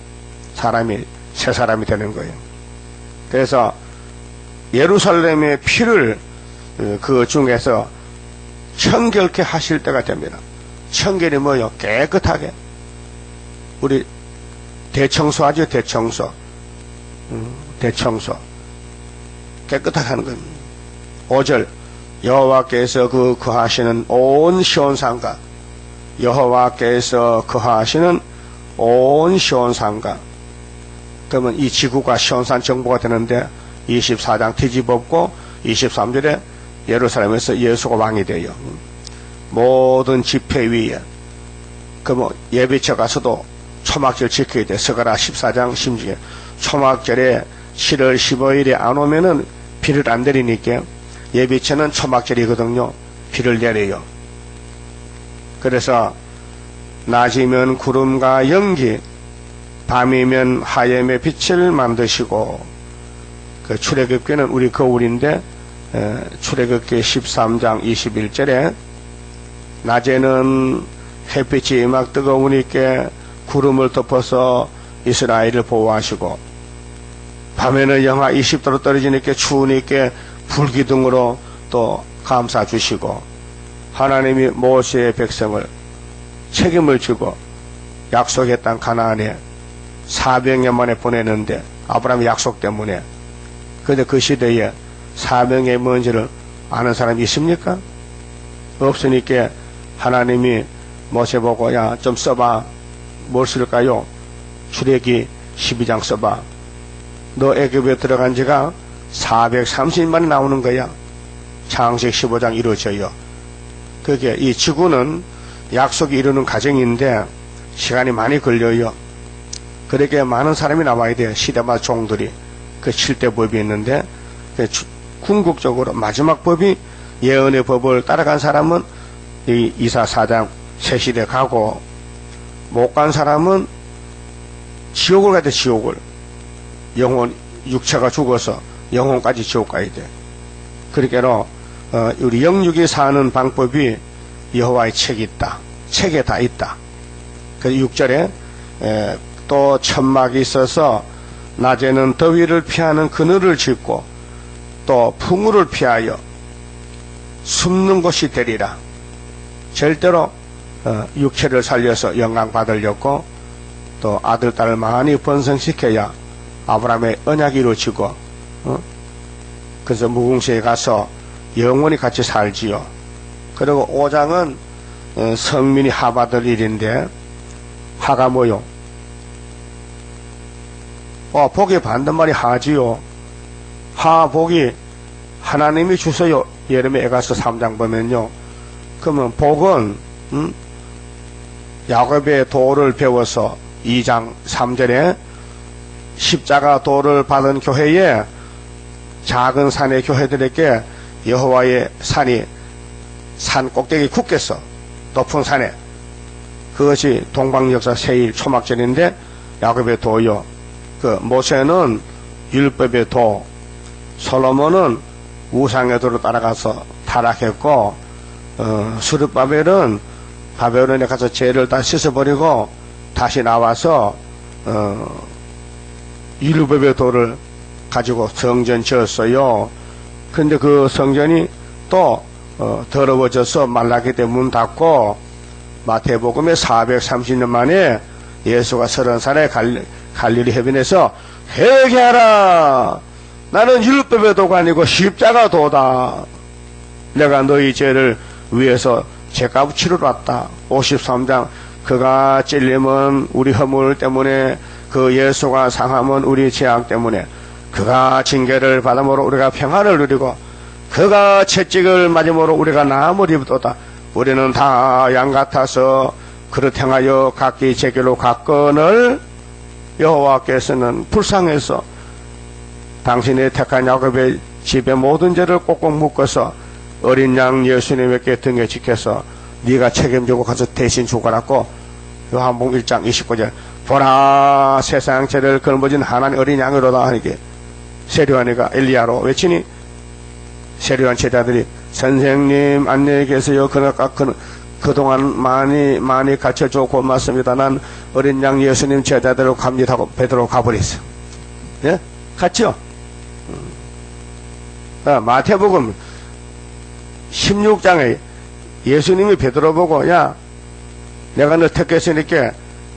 사람이 새 사람이 되는 거예요. 그래서 예루살렘의 피를 그 중에서 청결케 하실 때가 됩니다. 청결이 뭐요? 깨끗하게. 우리 대청소하죠. 대청소. 대청소. 깨끗하게 하는 겁니다. 5절 여호와께서 그 거하시는 온 시온산과 여호와께서 거하시는 온 시온산과 그러면 이 지구가 시온산 정보가 되는데 24장 뒤집었고 23절에 예루살렘에서 예수가 왕이 돼요. 모든 집회 위에 그 예배처 가서도 초막절 지켜야 돼. 스가랴 14장 16절 초막절에 7월 15일에 안 오면은 비를 안 내리니까 예배처는 초막절이거든요. 비를 내려요. 그래서 낮이면 구름과 연기 밤이면 하염의 빛을 만드시고 그 출애굽기는 우리 거울인데 출애굽기 13장 21절에 낮에는 햇빛이 막 뜨거우니까 구름을 덮어서 이스라엘을 보호하시고 밤에는 영하 20도로 떨어지니까 추우니까 불기둥으로 또 감싸 주시고 하나님이 모세의 백성을 책임을 지고 약속의 땅 가나안에 400년 만에 보내는데 아브라함의 약속 때문에 근데 그 시대에 사명의 뭔지를 아는 사람이 있습니까? 없으니까 하나님이 모세 보고 야 좀 써봐. 뭘 쓸까요? 출애기 12장 써봐. 너 애굽에 들어간 지가 430만이 나오는 거야. 창세기 15장 이루어져요. 그게 이 지구는 약속이 이루는 과정인데 시간이 많이 걸려요. 그렇게 많은 사람이 나와야 돼요. 시대마다 종들이. 그 7대 법이 있는데 궁극적으로 마지막 법이 예언의 법을 따라간 사람은 이 이사 4장 새 시대 가고 못 간 사람은 지옥을 가야 돼. 지옥을. 영혼 육체가 죽어서 영혼까지 지옥 가야 돼. 그러니까 우리 영육이 사는 방법이 여호와의 책이 있다. 책에 다 있다. 그래서 6절에 또 천막이 있어서 낮에는 더위를 피하는 그늘을 짓고 또 풍우를 피하여 숨는 곳이 되리라. 절대로 육체를 살려서 영광 받으려고 또 아들 딸을 많이 번성시켜야 아브라함의 언약이 이루어지고 그래서 무궁시에 가서 영원히 같이 살지요. 그리고 5장은 성민이 하받을 일인데 하가 뭐요? 복이 반대말이 하지요. 복이 하나님이 주세요. 예레미야 에가서 3장 보면요. 그러면 복은 야곱의 도를 배워서 2장 3절에 십자가 도를 받은 교회에 작은 산의 교회들에게 여호와의 산이 산 꼭대기 굳겠어. 높은 산에. 그것이 동방역사 세일 초막절인데 야곱의 도요. 그 모세는 율법의 도, 솔로몬은 우상의 도로 따라가서 타락했고 스룹바벨은 바벨론에 가서 죄를 다 씻어버리고 다시 나와서 율법의 도를 가지고 성전 지었어요. 근데 그 성전이 또 더러워져서 말라기 때문에 문 닫고 마태복음에 430년 만에 예수가 30살에 갈릴리 해변에서 회개하라. 나는 율법의 도가 아니고 십자가 도다. 내가 너희 죄를 위해서 죄값 치르러 왔다. 53장 그가 찔림은 우리 허물 때문에 그 예수가 상함은 우리 죄악 때문에 그가 징계를 받음으로 우리가 평안을 누리고 그가 채찍을 맞음으로 우리가 나음을 입었다. 우리는 다 양 같아서 그릇 행하여 각기 제 길로 갔건을 여호와께서는 불쌍해서 당신의 택한 야곱의 집에 모든 죄를 꼭꼭 묶어서 어린 양 예수님에게 등에 지켜서 네가 책임지고 가서 대신 죽어라고 요한복음 1장 29절 보라 세상 죄를 걸머진 하나님 어린 양으로다 하니까 세류하니까 엘리야로 외치니 세류한 제자들이 선생님 안녕히 계세요. 그동안 많이 가르쳐줘 고맙습니다. 난 어린 양 예수님 제자대로 갑니다 하고 베드로 가버렸어. 예? 갔죠? 마태복음 16장에 예수님이 베드로 보고 야 내가 너 택했으니까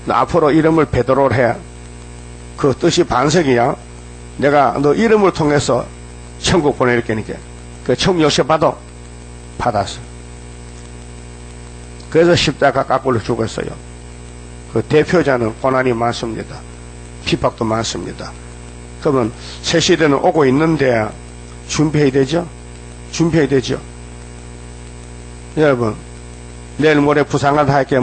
너 앞으로 이름을 베드로로 해. 그 뜻이 반석이야. 내가 너 이름을 통해서 천국 보낼 거니까. 그 천국 역시 받았어. 그래서 십자가 깎으로 죽었어요. 그 대표자는 고난이 많습니다. 핍박도 많습니다. 그러면 새 시대는 오고 있는데 준비해야 되죠? 준비해야 되죠? 여러분, 내일 모레 부산 가서 할게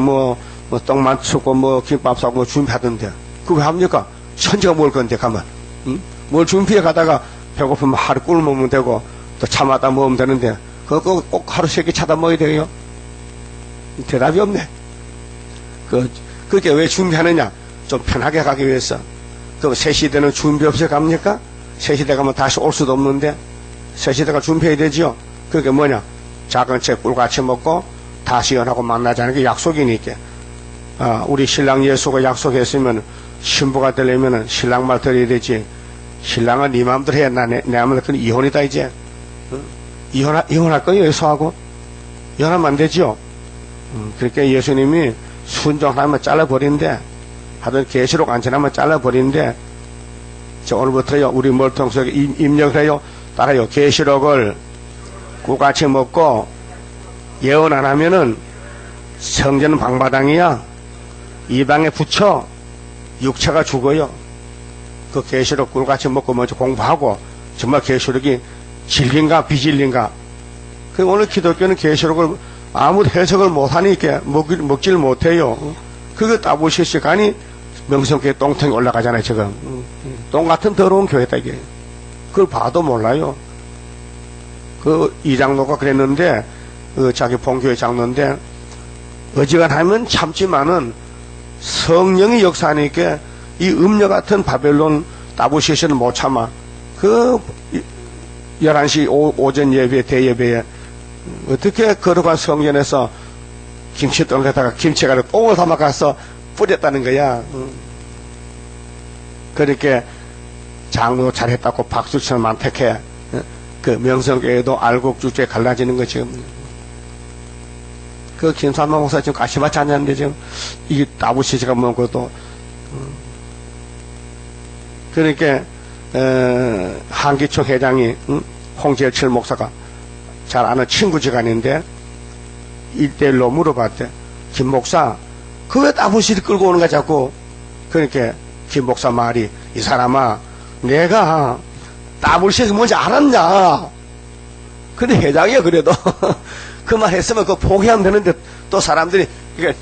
떡 맞추고 김밥 싸고 준비하던데. 그거 왜 합니까? 천지가 먹을 건데, 가만. 응? 뭘 준비해 가다가 배고프면 하루 꿀 먹으면 되고, 또 차마다 먹으면 되는데, 그거 꼭 하루 3개 차다 먹어야 돼요? 대답이 없네. 그게 왜 준비하느냐? 좀 편하게 가기 위해서. 그럼 새 시대는 준비 없이 갑니까? 새 시대 가면 다시 올 수도 없는데, 새 시대가 준비해야 되지요? 그게 뭐냐? 작은 책 꿀같이 먹고, 다시 연하고 만나자는 게 약속이니까. 우리 신랑 예수가 약속했으면, 신부가 되려면 신랑 말 들어야 되지. 신랑은 네 마음대로 해야 내 마음대로 그건 이혼이다, 이제. 이혼할 거예요, 예수하고? 이혼하면 안 되지요? 그러니까 예수님이 순종하면 잘라버린대. 하여튼 계시록 안 지나면 잘라버린대. 오늘부터요, 우리 멀통 속에 입력을 해요. 따라요. 계시록을 꿀같이 먹고, 예언 안 하면은 성전은 방바당이야. 이 방에 붙여 육체가 죽어요. 그 계시록 꿀같이 먹고 먼저 공부하고 정말 계시록이 진리인가 비진리인가. 그 오늘 기독교는 계시록을 아무 해석을 못하니까 먹질 못해요. 그거 따보실 시간이 명성교회 똥통이 올라가잖아요. 지금 똥 같은 더러운 교회다 이게. 그걸 봐도 몰라요. 그 이장로가 그랬는데 자기 본교회 장로인데 어지간하면 참지만은 성령이 역사하니까 이 음녀 같은 바벨론 따부시스는 못 참아. 그 11시 오전 예배 대예배에 어떻게 걸어간 성전에서 김치똥에다가 김치가 똥을 담아가서 뿌렸다는 거야. 그렇게 장로 잘했다고 박수치는 만택해. 그 명성교회도 알곡주주에 갈라지는 거 지금. 그 김삼만 목사 지금 가시밭이 앉았는데 지금 이게 따부시지가 먹고도. 그러니까 한기총 회장이 홍재철 목사가 잘 아는 친구지간인데 1대1로 물어봤대. 김 목사 그 왜 따부시를 끌고 오는가 자꾸. 그러니까 김 목사 말이 이 사람아 내가 따부시가 뭔지 알았냐. 근데 회장이야 그래도. 그 말 했으면 그거 포기하면 되는데 또 사람들이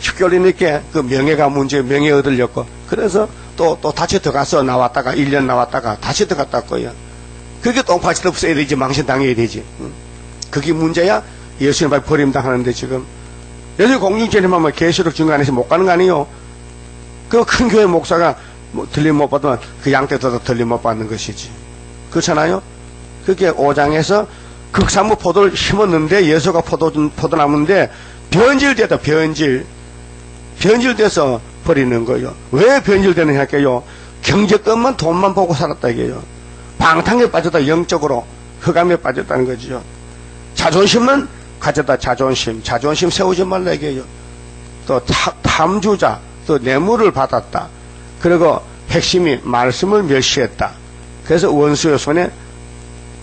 축결이니까 그 명예가 문제 명예 얻으려고. 그래서 또 다시 들어가서 나왔다가 1년 나왔다가 다시 들어갔다 거야. 그게 똥파치도 없어야 되지. 망신당해야 되지. 그게 문제야. 예수님 앞에 버림당하는데 지금 예수 공중전임하면 계시록 중간에서 못 가는 거 아니에요. 그 큰 교회 목사가 들림 못 받으면 그 양떼도 들림 못 받는 것이지. 그렇잖아요. 그게 5장에서 극산무 포도를 심었는데 예수가 포도나무인데 변질되다. 변질돼서 버리는 거예요. 왜 변질되느냐 할게요. 경제것만 돈만 보고 살았다 이게요. 방탕에 빠졌다. 영적으로 흑암에 빠졌다는 거죠. 자존심만 가졌다. 자존심 세우지 말라 이게요. 또 탐주자 또 뇌물을 받았다. 그리고 핵심이 말씀을 멸시했다. 그래서 원수의 손에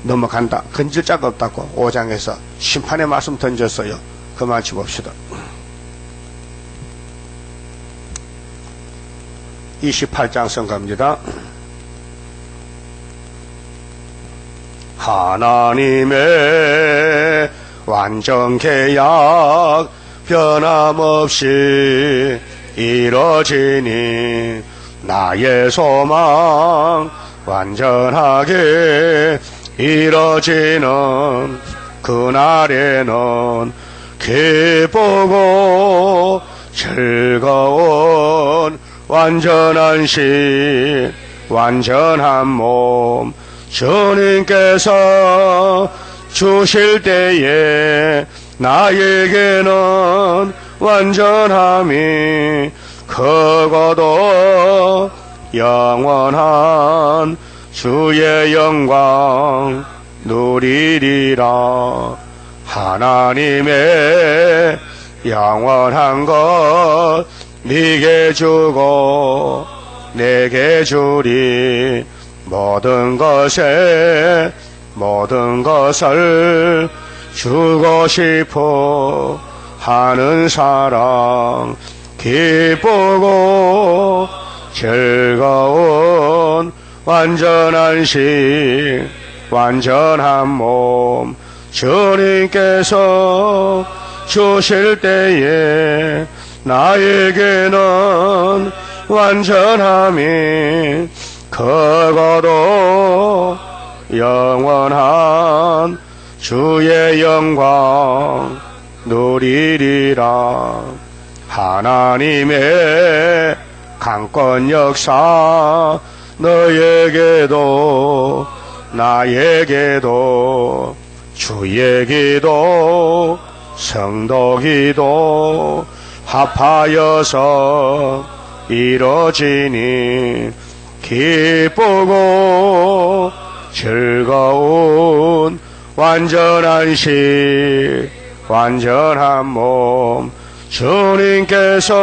넘어간다. 건질 자가 없다고 5장에서 심판의 말씀 던졌어요. 그만 짚읍시다. 28장 선가입니다. 하나님의 완전 계약 변함없이 이뤄지니 나의 소망 완전하게 이뤄지는 그날에는 기쁘고 즐거운 완전한 신 완전한 몸 주님께서 주실 때에 나에게는 완전함이 크고도 영원한 주의 영광 누리리라. 하나님의 영원한 것 네게 주고 내게 주리. 모든 것을 주고 싶어 하는 사랑 기쁘고 즐거운 완전한 신 완전한 몸 주님께서 주실 때에 나에게는 완전함이 크고도 영원한 주의 영광 누리리라. 하나님의 강권 역사 너에게도 나에게도 주의 기도 성도 기도 합하여서 이루어지니 기쁘고 즐거운 완전한 신 완전한 몸 주님께서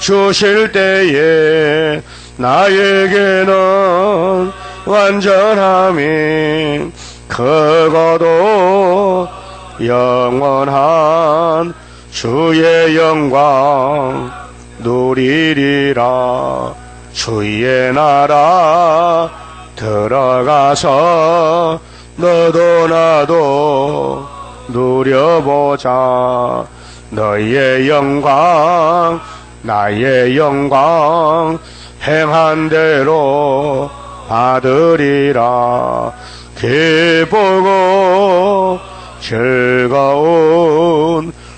주실 때에 나에게는 완전함이 크고도 영원한 주의 영광 누리리라. 주의 나라 들어가서 너도 나도 누려보자. 너의 영광 나의 영광 행한 대로 받으리라. 기쁘고 즐거운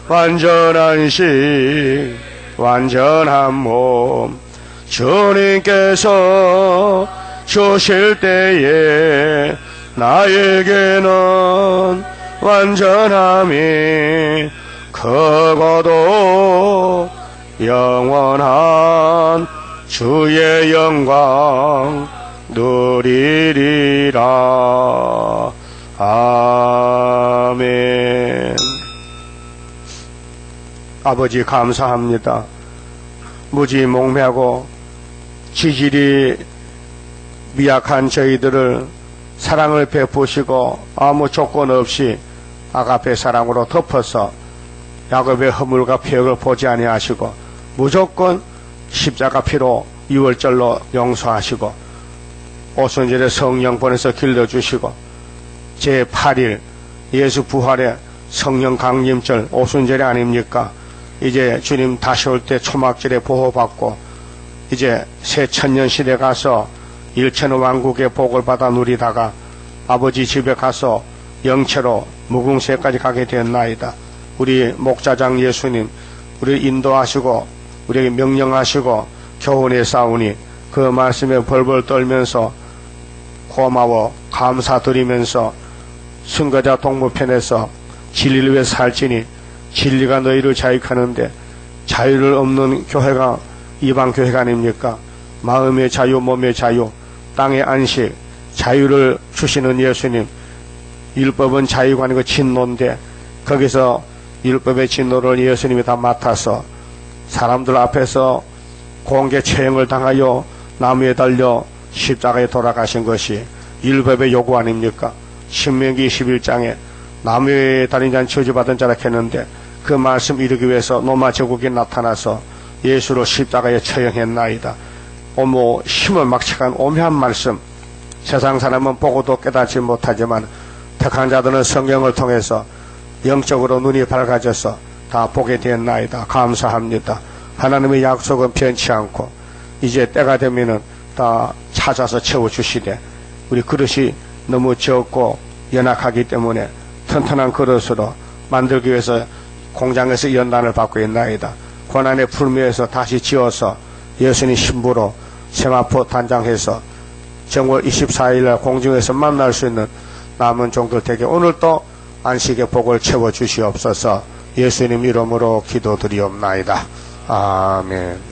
완전한 신 완전한 몸 주님께서 주실 때에 나에게는 완전함이 크고도 영원한 주의 영광 누리리라. 아멘. 아버지 감사합니다. 무지 목매하고 지질이 미약한 저희들을 사랑을 베푸시고 아무 조건 없이 아가페 사랑으로 덮어서 야곱의 허물과 피역을 보지 아니하시고 무조건 십자가 피로 유월절로 용서하시고 오순절에 성령 보내서 길러주시고 제8일 예수 부활의 성령 강림절 오순절이 아닙니까? 이제 주님 다시 올 때 초막절에 보호받고 이제 새 천년시대 가서 일천왕국의 복을 받아 누리다가 아버지 집에 가서 영체로 무궁세까지 가게 되었나이다. 우리 목자장 예수님 우리 인도하시고 우리에게 명령하시고 교훈에 싸우니 그 말씀에 벌벌 떨면서 고마워 감사드리면서 승거자 동무편에서 진리를 위해 살지니 진리가 너희를 자유하는데 자유를 없는 교회가 이방 교회가 아닙니까? 마음의 자유 몸의 자유 땅의 안식 자유를 주시는 예수님. 율법은 자유가 아니고 진노인데 거기서 율법의 진노를 예수님이 다 맡아서 사람들 앞에서 공개 처형을 당하여 나무에 달려 십자가에 돌아가신 것이 율법의 요구 아닙니까? 신명기 21장에 나무에 달린 자는 저주받은 자라 했는데 그 말씀 이루기 위해서 로마 제국이 나타나서 예수를 십자가에 처형했나이다. 힘을 막측한 오묘한 말씀, 세상 사람은 보고도 깨닫지 못하지만 택한 자들은 성경을 통해서 영적으로 눈이 밝아져서 다 보게 되었나이다. 감사합니다. 하나님의 약속은 변치 않고 이제 때가 되면은 다 찾아서 채워주시되 우리 그릇이 너무 적고 연약하기 때문에 튼튼한 그릇으로 만들기 위해서 공장에서 연단을 받고 있나이다. 고난의 풀미에서 다시 지어서 예수님 신부로 세마포 단장해서 정월 24일 공중에서 만날 수 있는 남은 종들 되게 오늘도 안식의 복을 채워주시옵소서. 예수님 이름으로 기도드리옵나이다. 아멘.